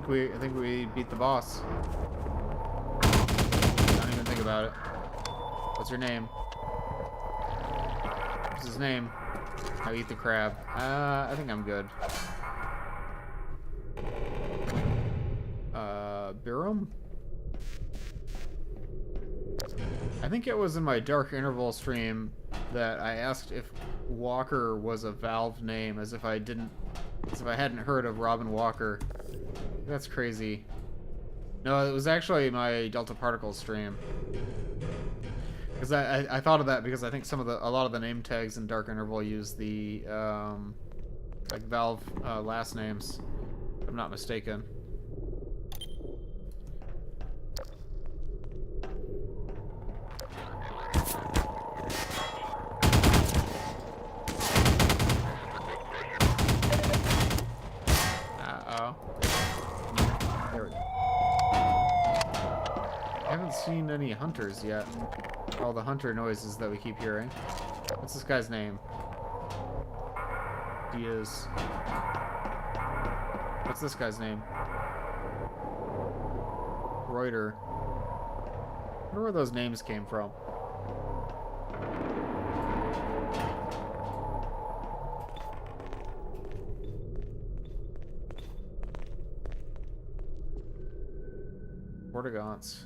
think we beat the boss. Don't even think about it. What's your name? What's his name? I'll eat the crab. I think I'm good. Biram? I think it was in my Dark Interval stream that I asked if Walker was a Valve name, as if I hadn't heard of Robin Walker. That's crazy. No, it was actually my Delta Particles stream. Because I thought of that because I think a lot of the name tags in Dark Interval use the like Valve last names, if I'm not mistaken. There we go. I haven't seen any hunters yet. All the hunter noises that we keep hearing. What's this guy's name? Diaz. What's this guy's name? Reuter. I wonder where those names came from. Portagons.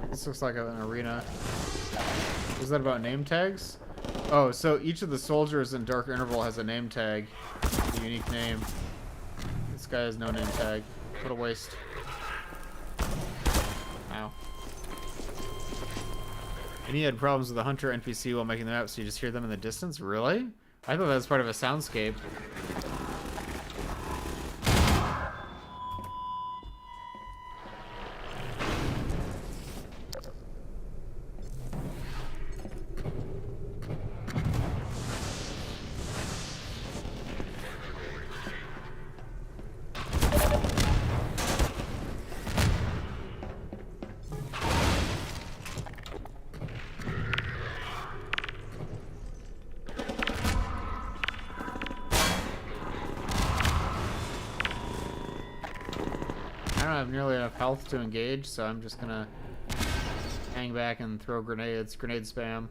This looks like an arena. Was that about name tags? Oh, so each of the soldiers in Dark Interval has a name tag. A unique name. This guy has no name tag. What a waste. Ow. And he had problems with the hunter NPC while making the map, so you just hear them in the distance? Really? I thought that was part of a soundscape. I don't have nearly enough health to engage, so I'm just gonna hang back and throw grenades. Grenade spam.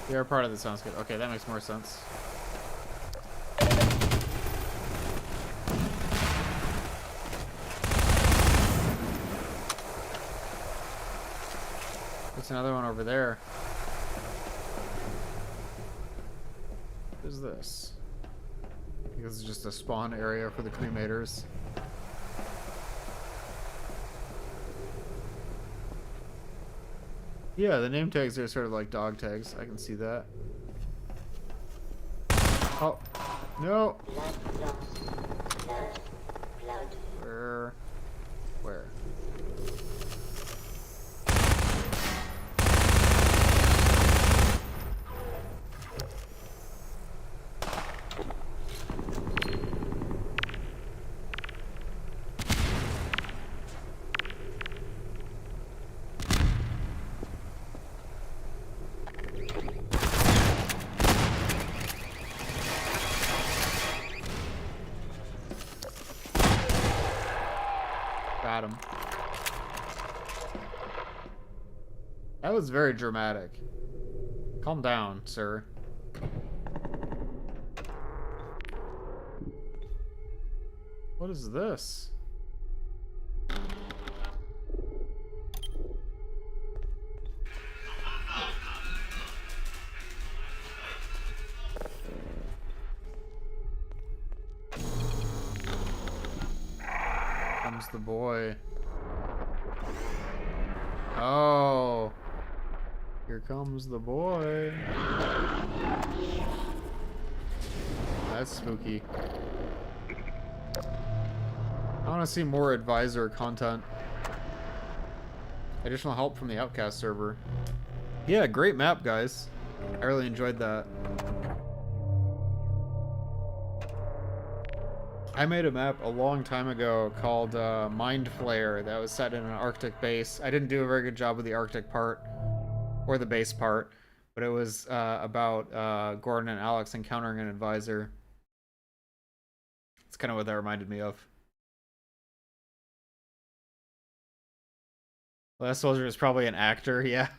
They are part of the soundscape. Okay, that makes more sense. There's another one over there. What is this? I think this is just a spawn area for the cremators. Yeah, the name tags are sort of like dog tags. I can see that. Oh, no! Blood loss. Blood. Blood. Where? Got him. That was very dramatic. Calm down, sir. What is this? Comes the boy. Oh. Here comes the boy. That's spooky. I want to see more advisor content. Additional help from the Outcast server. Yeah, great map, guys. I really enjoyed that. I made a map a long time ago called Mind Flayer that was set in an Arctic base. I didn't do a very good job with the Arctic part, or the base part, but it was about Gordon and Alex encountering an advisor. It's kind of what that reminded me of. Last Soldier is probably an actor, yeah.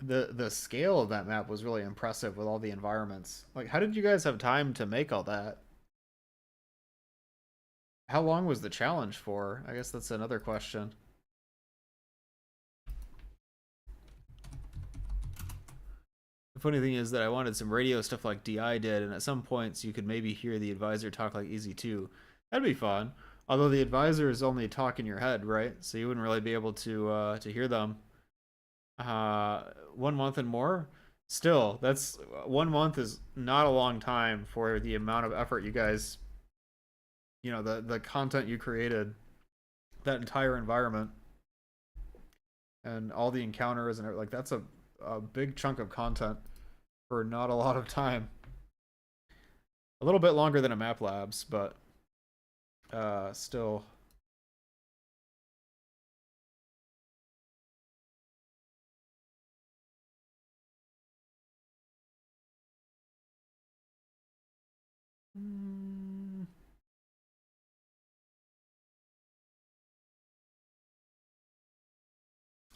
The scale of that map was really impressive with all the environments. Like, how did you guys have time to make all that? How long was the challenge for? I guess that's another question. The funny thing is that I wanted some radio stuff like DI did, and at some points you could maybe hear the advisor talk like Easy 2. That'd be fun. Although the advisors only talk in your head, right? So you wouldn't really be able to hear them. 1 month and more? Still, that's 1 month is not a long time for the amount of effort you guys, you know, the content you created, that entire environment, and all the encounters and like that's a big chunk of content for not a lot of time. A little bit longer than a Map Labs, but still.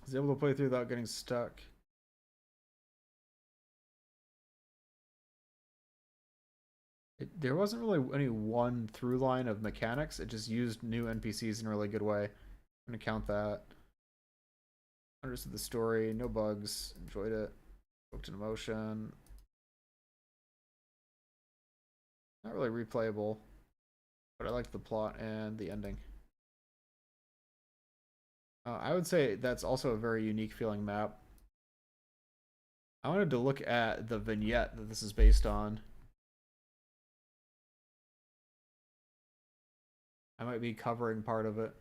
Is able to play through without getting stuck. There wasn't really any one through line of mechanics. It just used new NPCs in a really good way. I'm gonna count that. Understood the story, no bugs, enjoyed it. Booked an emotion. Not really replayable, but I liked the plot and the ending. I would say that's also a very unique feeling map. I wanted to look at the vignette that this is based on. I might be covering part of it.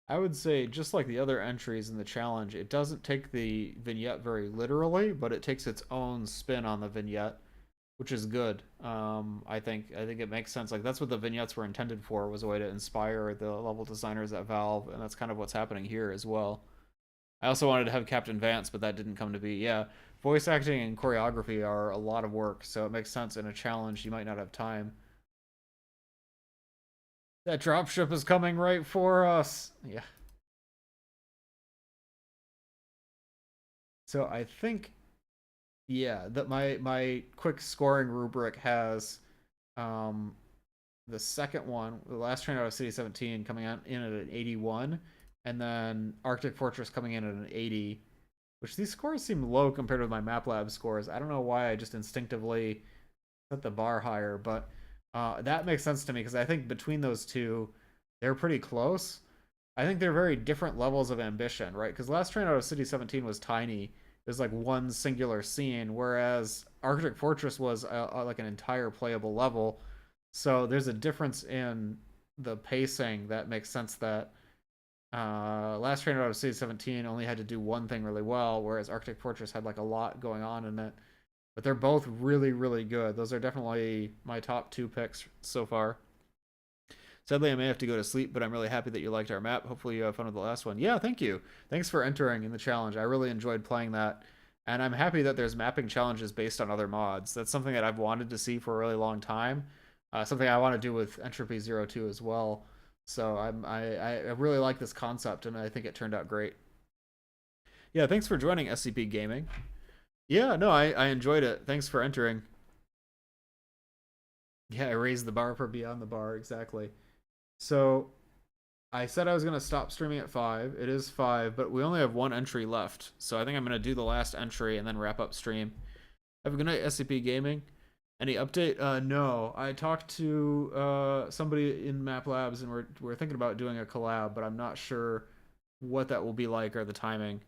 I would say, just like the other entries in the challenge, it doesn't take the vignette very literally, but it takes its own spin on the vignette, which is good. I think it makes sense. Like that's what the vignettes were intended for, was a way to inspire the level designers at Valve, and that's kind of what's happening here as well. I also wanted to have Captain Vance, but that didn't come to be. Yeah, voice acting and choreography are a lot of work, so it makes sense in a challenge you might not have time. That dropship is coming right for us. Yeah. So I think, yeah, that my quick scoring rubric has um the second one, the last train out of City 17, coming out in at an 81, and then Arctic Fortress coming in at an 80, which these scores seem low compared with my Map Lab scores. I don't know why I just instinctively set the bar higher, but that makes sense to me because I think between those two, they're pretty close. I think they're very different levels of ambition, right? Because Last Train Out of City 17 was tiny. There's like one singular scene, whereas Arctic Fortress was like an entire playable level. So there's a difference in the pacing that makes sense that Last Train Out of City 17 only had to do one thing really well, whereas Arctic Fortress had like a lot going on in it. But they're both really, really good. Those are definitely my top two picks so far. Sadly, I may have to go to sleep, but I'm really happy that you liked our map. Hopefully you have fun with the last one. Yeah, thank you. Thanks for entering in the challenge. I really enjoyed playing that. And I'm happy that there's mapping challenges based on other mods. That's something that I've wanted to see for a really long time. Something I want to do with Entropy 02 as well. So I really like this concept, and I think it turned out great. Yeah, thanks for joining SCP Gaming. Yeah, no, I enjoyed it. Thanks for entering. Yeah, I raised the bar for Beyond the Bar, exactly. So I said I was gonna stop streaming at 5. It is 5, but we only have one entry left. So I think I'm gonna do the last entry and then wrap up stream. Have a good night, SCP Gaming. Any update? No. I talked to somebody in Map Labs and we're thinking about doing a collab, but I'm not sure what that will be like or the timing.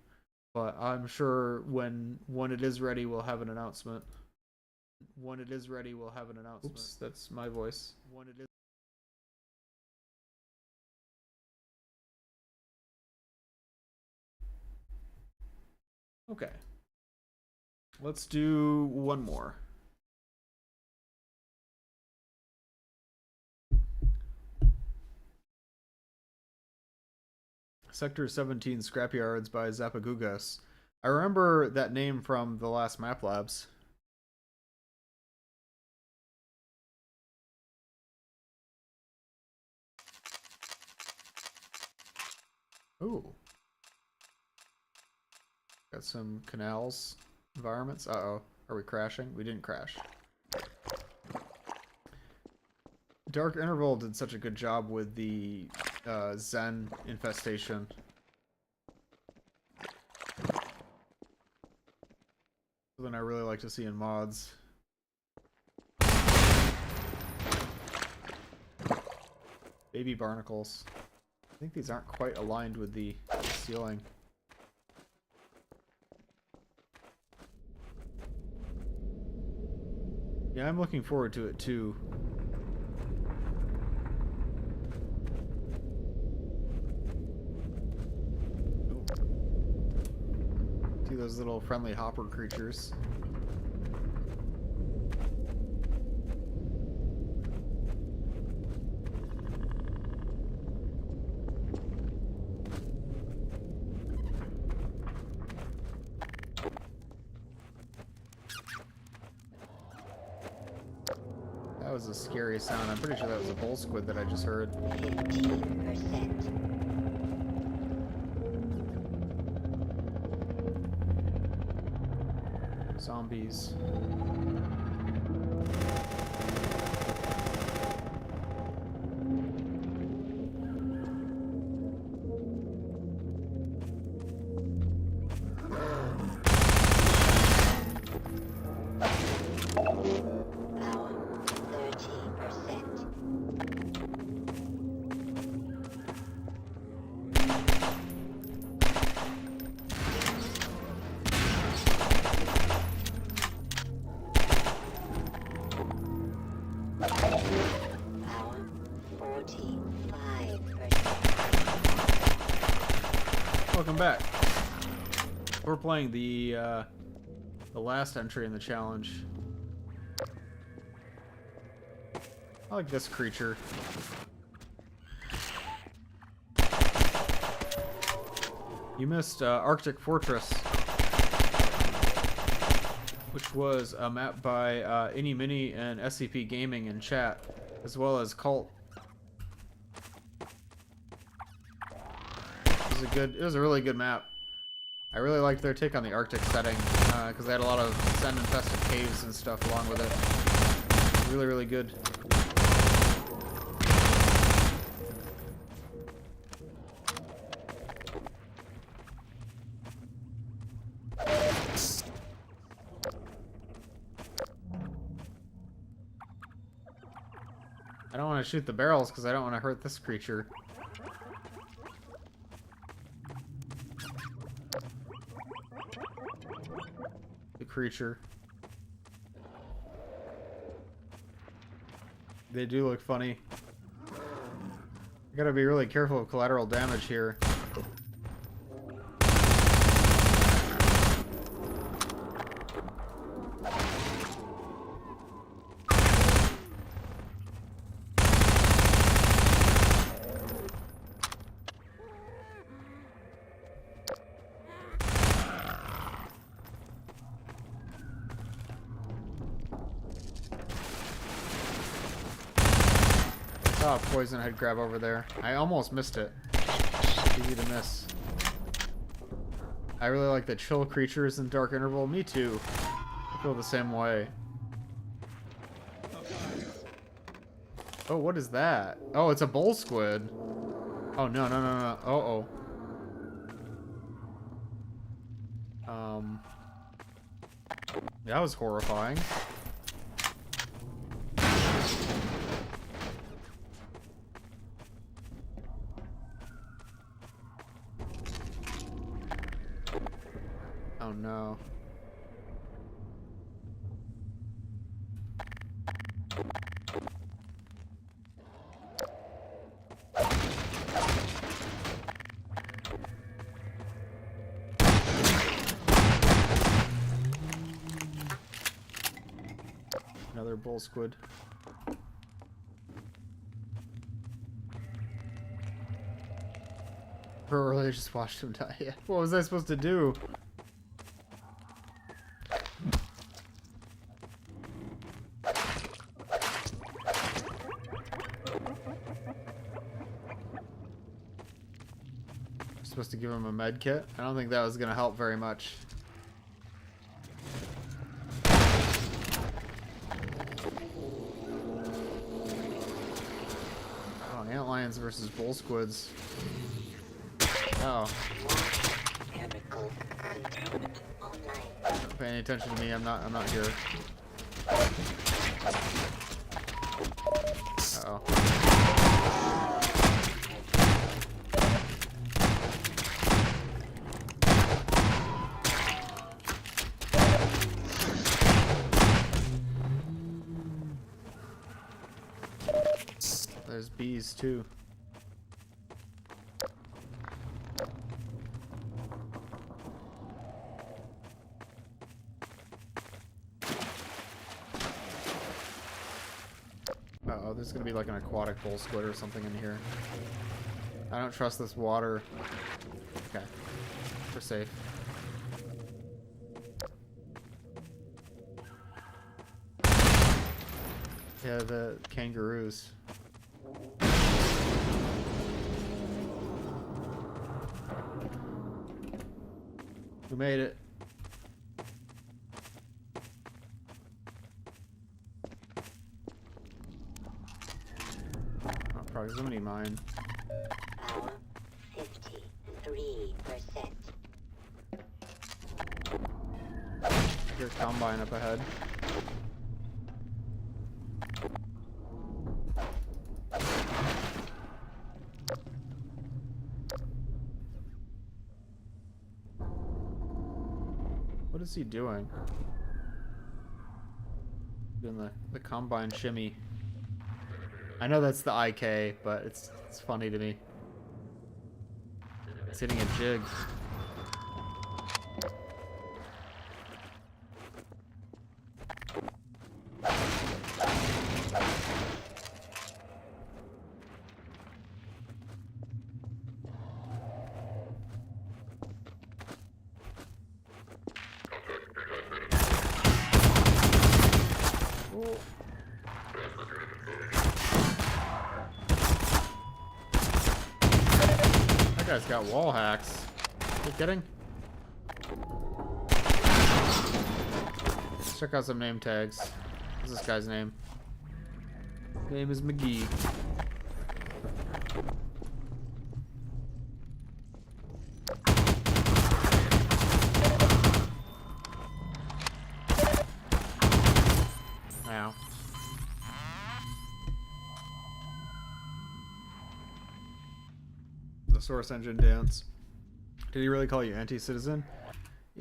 But I'm sure when it is ready, we'll have an announcement. When it is ready, we'll have an announcement. Oops, that's my voice. When it is. Okay. Let's do one more. Sector 17 Scrapyards by Zapagugas. I remember that name from the last Map Labs. Ooh. Got some canals, environments. Uh-oh. Are we crashing? We didn't crash. Dark Interval did such a good job with the Zen infestation. Something I really like to see in mods. Baby barnacles. I think these aren't quite aligned with the ceiling. Yeah, I'm looking forward to it too. Ooh. See those little friendly hopper creatures. That was a scary sound. I'm pretty sure that was a bull squid that I just heard. 15%. Zombies. Power 30%. Power 45%. Welcome back. We're playing the last entry in the challenge. I like this creature. You missed Arctic Fortress, which was a map by Inny Mini and SCP Gaming in chat, as well as Cult. It was a really good map. I really liked their take on the Arctic setting, because they had a lot of Zen-infested caves and stuff along with it. Really, really good. I don't want to shoot the barrels because I don't want to hurt this creature. The creature. They do look funny. I gotta be really careful of collateral damage here. Oh, poison head crab over there. I almost missed it. Easy to miss. I really like the chill creatures in Dark Interval. Me too. I feel the same way. Oh, what is that? Oh, it's a bull squid. Oh, no, no, no, no. Uh-oh. That was horrifying. Oh, no. Another bull squid. Or really just watched him die. Yeah. What was I supposed to do? Supposed to give him a med kit? I don't think that was gonna help very much. Oh, antlions versus bull squids. Oh. Chemical contaminant online. Don't pay any attention to me, I'm not here. Uh-oh. There's bees too. Uh-oh, there's gonna be like an aquatic bull squid or something in here. I don't trust this water. Okay. We're safe. Yeah, the kangaroos. We made it. Oh, proximity mine. Power 53%. Your combine up ahead. What is he doing? Doing the combine shimmy. I know that's the IK, but it's funny to me. It's hitting a jig. That guy's got wall hacks. Are you kidding? Let's check out some name tags. What's this guy's name? His name is McGee. Ow. The source engine dance. Did he really call you anti-citizen?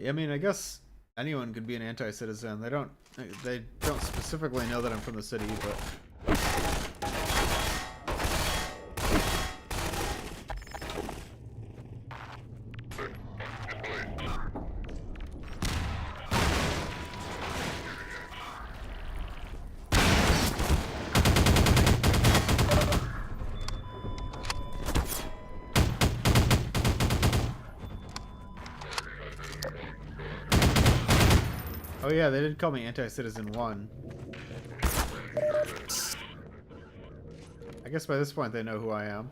I mean, I guess anyone could be an anti-citizen. They don't specifically know that I'm from the city, but oh yeah, they did call me Anti-Citizen 1. I guess by this point they know who I am.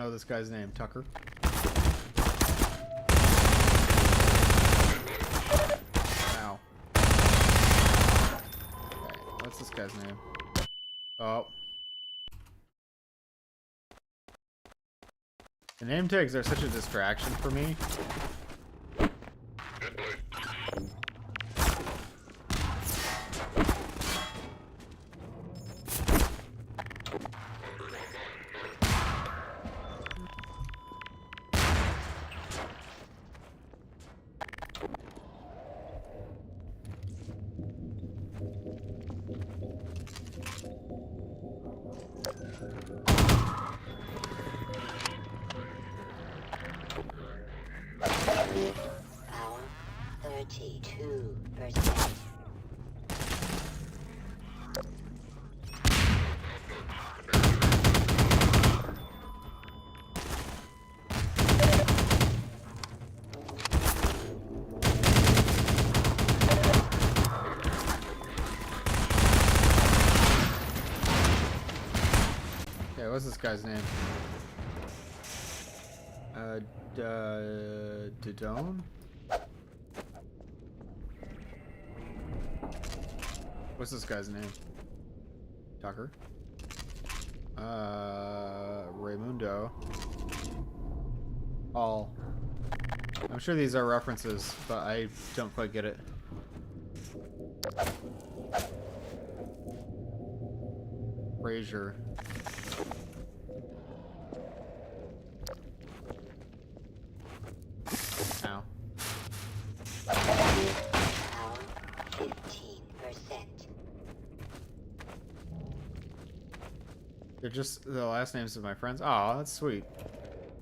know this guy's name. Tucker. Ow. Okay, what's this guy's name? Oh. The name tags are such a distraction for me. Power 32%. Okay, what's this guy's name? Didone? What's this guy's name? Tucker? Raymundo. All. I'm sure these are references, but I don't quite get it. Frazier. Ow. Power 15%. They're just the last names of my friends. Oh, that's sweet.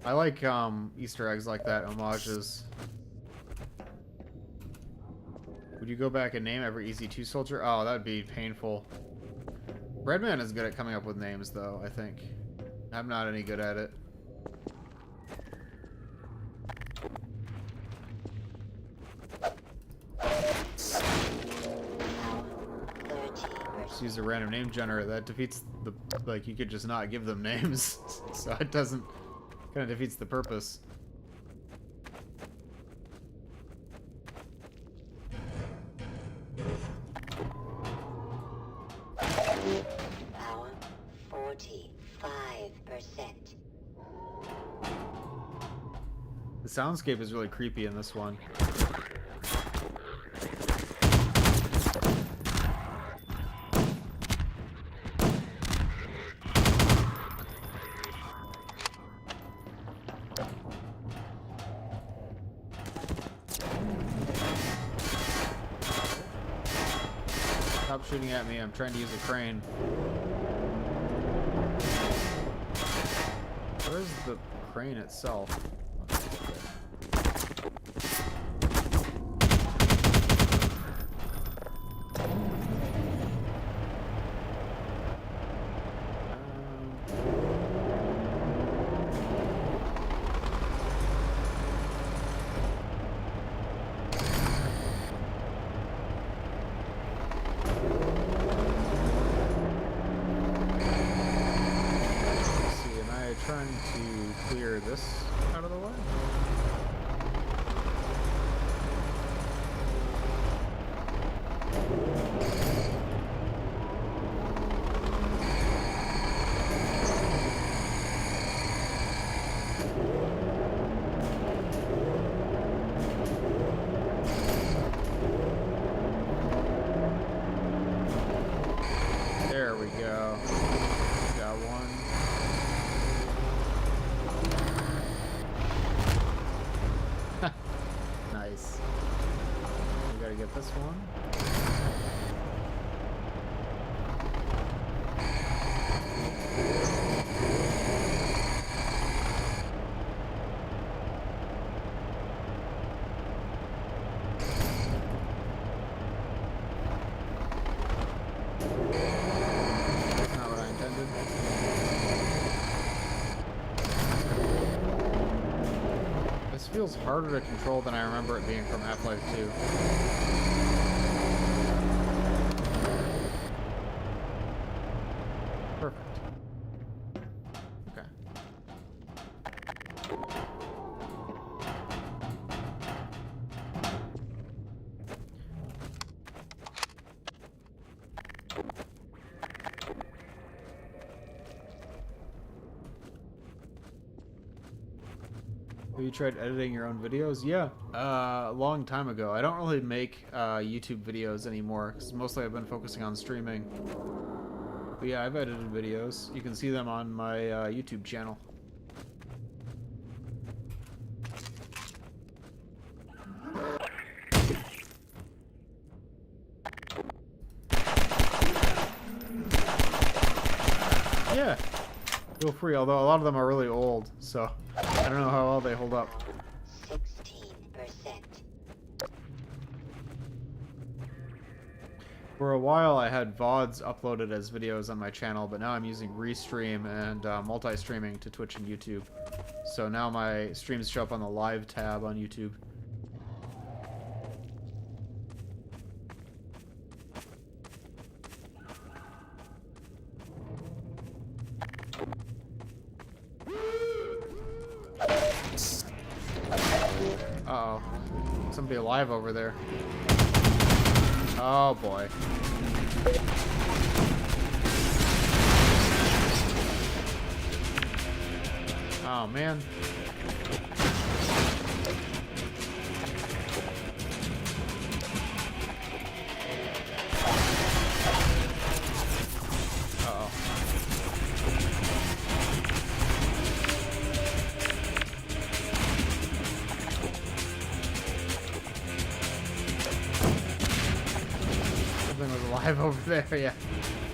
I like Easter eggs like that, homages. Would you go back and name every EZ2 soldier? Oh, that'd be painful. Redman is good at coming up with names, though, I think. I'm not any good at it. Power 30%. Just use a random name generator. That defeats the... Like, you could just not give them names. So it doesn't... Kind of defeats the purpose. Power 45%. The soundscape is really creepy in this one. Stop shooting at me, I'm trying to use a crane. Where's the crane itself? Trying to clear this out of the way. There we go. Got one. Nice. We gotta get this one. That's not what I intended. This feels harder to control than I remember it being from Half-Life 2. Perfect. Okay. Have you tried editing your own videos? Yeah, a long time ago. I don't really make YouTube videos anymore because mostly I've been focusing on streaming. But yeah, I've edited videos. You can see them on my YouTube channel. Yeah, feel free, although a lot of them are really old, so I don't know how well they hold up. 16%. For a while I had VODs uploaded as videos on my channel, but now I'm using Restream and multi-streaming to Twitch and YouTube. So now my streams show up on the live tab on YouTube. Uh-oh. Somebody alive over there. Oh boy. Oh man. Uh-oh. Something was alive over there, yeah.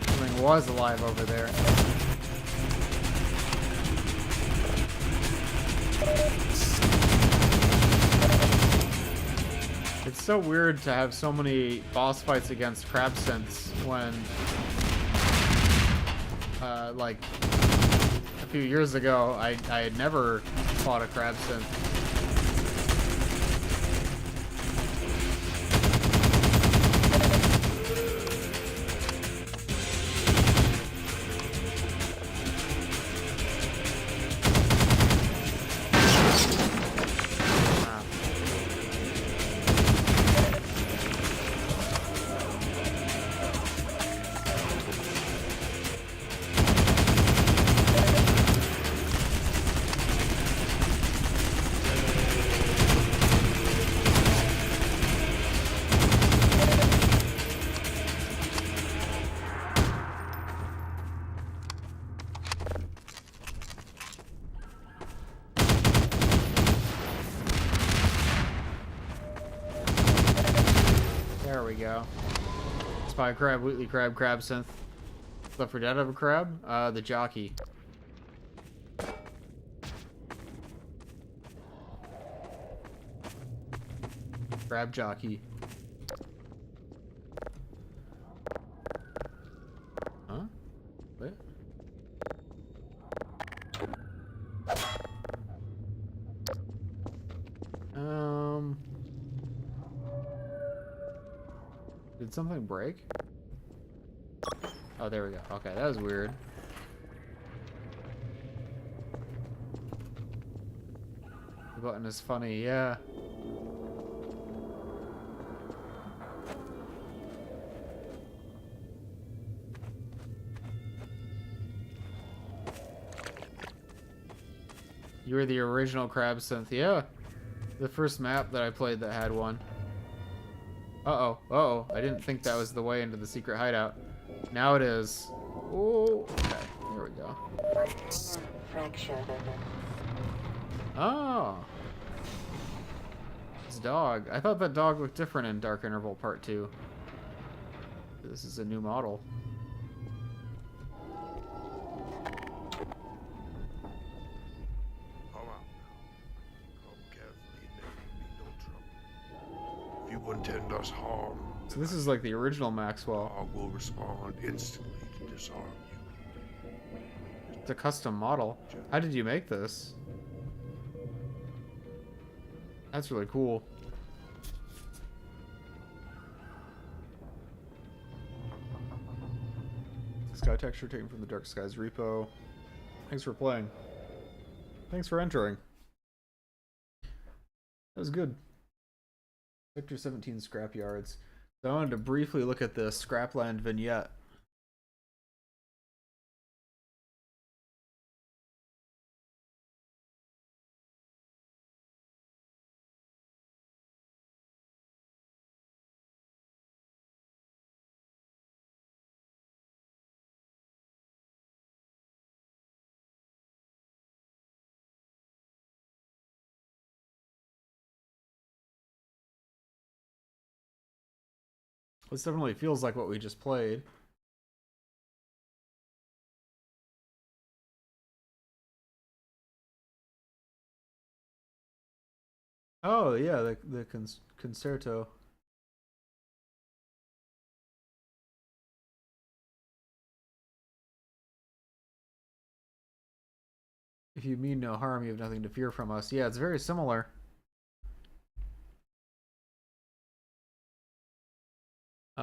Something was alive over there. It's so weird to have so many boss fights against crab synths when, like, a few years ago, I had never fought a crab synth. There we go. Spy crab, Wheatley crab, crab synth. Left 4 Dead have a crab? The jockey. Crab jockey. Huh? What? Did something break? Oh, there we go. Okay, that was weird. The button is funny, yeah. You were the original crab synth, yeah. The first map that I played that had one. Uh-oh, uh-oh. I didn't think that was the way into the secret hideout. Now it is. Oh, okay. There we go. Fracture. Oh. It's dog. I thought that dog looked different in Dark Interval Part 2. This is a new model. If you intend us harm, So this is like the original Maxwell. I will respond instantly to disarm you. It's a custom model. How did you make this? That's really cool. Sky texture taken from the Dark Skies repo. Thanks for playing. Thanks for entering. That was good. Sector 17 scrapyards. So I wanted to briefly look at the Scrapland vignette. This definitely feels like what we just played. Oh yeah, the concerto. If you mean no harm, you have nothing to fear from us. Yeah, it's very similar.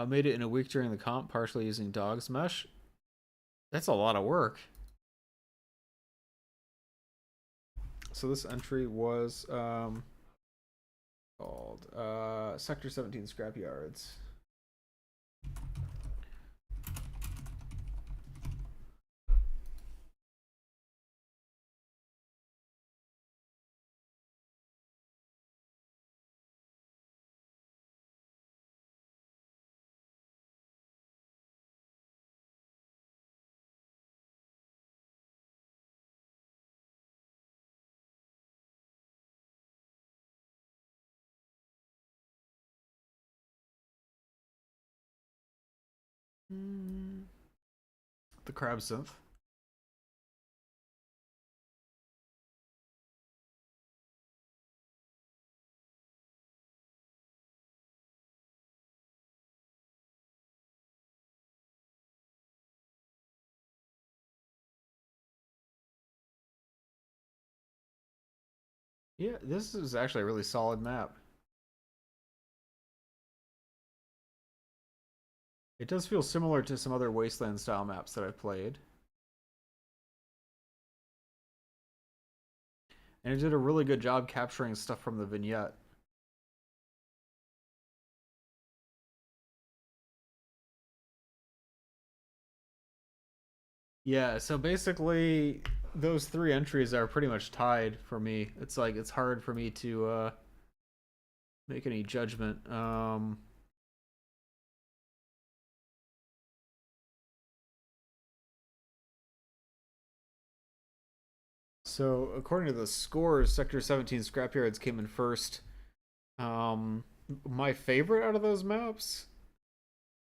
Made it in a week during the comp, partially using Dog's Mesh. That's a lot of work. So this entry was called Sector 17 Scrapyards. The crab synth. Yeah, this is actually a really solid map. It does feel similar to some other Wasteland style maps that I've played. And it did a really good job capturing stuff from the vignette. Yeah, so basically those three entries are pretty much tied for me. It's like it's hard for me to make any judgment. So according to the scores, Sector 17 Scrapyards came in first. My favorite out of those maps,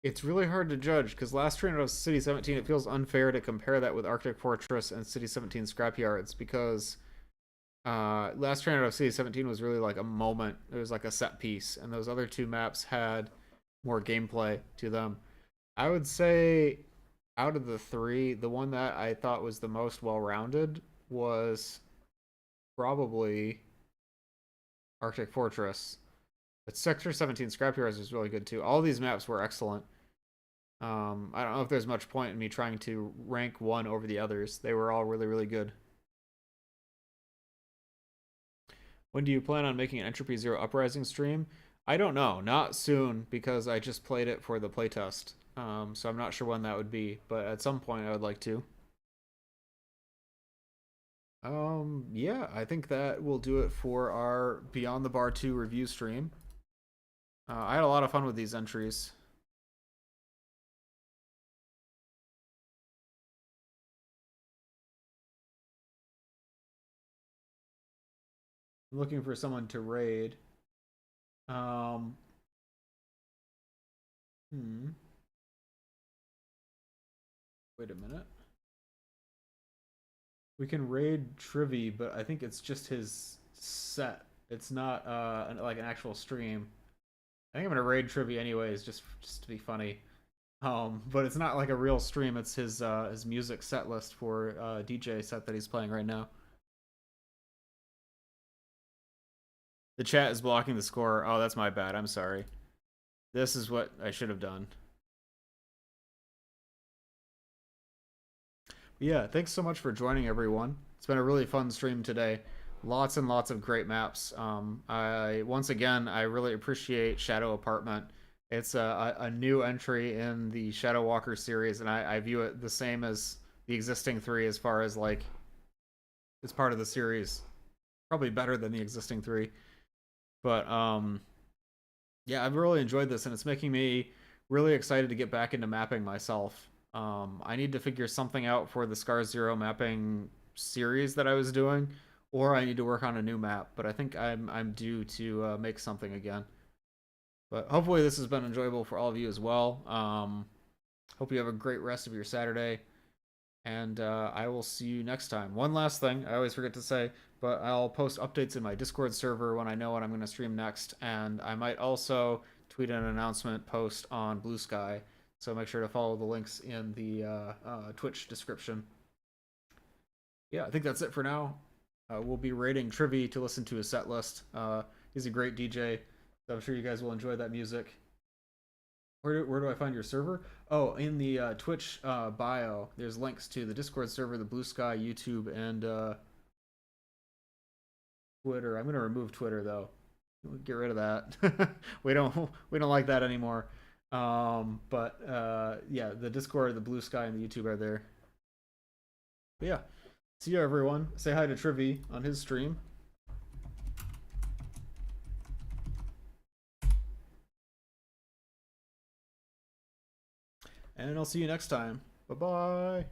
it's really hard to judge because Last Train out of City 17, it feels unfair to compare that with Arctic Fortress and City 17 Scrapyards because Last Train out of City 17 was really like a moment. It was like a set piece, and those other two maps had more gameplay to them. I would say out of the three, the one that I thought was the most well-rounded was probably Arctic Fortress. But Sector 17 Scrapyards was really good too. All these maps were excellent. I don't know if there's much point in me trying to rank one over the others. They were all really, really good. When do you plan on making an Entropy Zero Uprising stream? I don't know. Not soon, because I just played it for the playtest. So I'm not sure when that would be, but at some point I would like to. Yeah, I think that will do it for our Beyond the Bar 2 review stream. I had a lot of fun with these entries. I'm looking for someone to raid. Um, Wait a minute. We can raid Trivy, but I think it's just his set. It's not like an actual stream. I think I'm gonna raid Trivy anyways, just to be funny. But it's not like a real stream. It's his music set list for DJ set that he's playing right now. The chat is blocking the score. Oh, that's my bad. I'm sorry. This is what I should have done. Yeah, thanks so much for joining, everyone. It's been a really fun stream today. Lots and lots of great maps. Once again, I really appreciate Shadow Apartment. It's a new entry in the Shadow Walker series, and I view it the same as the existing three as far as like it's part of the series. Probably better than the existing three. But yeah, I've really enjoyed this, and it's making me really excited to get back into mapping myself. I need to figure something out for the Scar Zero mapping series that I was doing, or I need to work on a new map. But I think I'm due to make something again. But hopefully this has been enjoyable for all of you as well. Hope you have a great rest of your Saturday. And I will see you next time. One last thing I always forget to say, but I'll post updates in my Discord server when I know what I'm going to stream next. And I might also tweet an announcement post on Blue Sky. So make sure to follow the links in the Twitch description. Yeah, I think that's it for now. We'll be rating Trivy to listen to his set list. He's a great DJ, so I'm sure you guys will enjoy that music. Where do I find your server? Oh, in the Twitch bio, there's links to the Discord server, the Blue Sky, YouTube, and Twitter. I'm gonna remove Twitter though. Get rid of that. we don't like that anymore. But yeah, the Discord, the Blue Sky, and the YouTube are there. But yeah, see you everyone. Say hi to Trivy on his stream. And I'll see you next time. Bye-bye.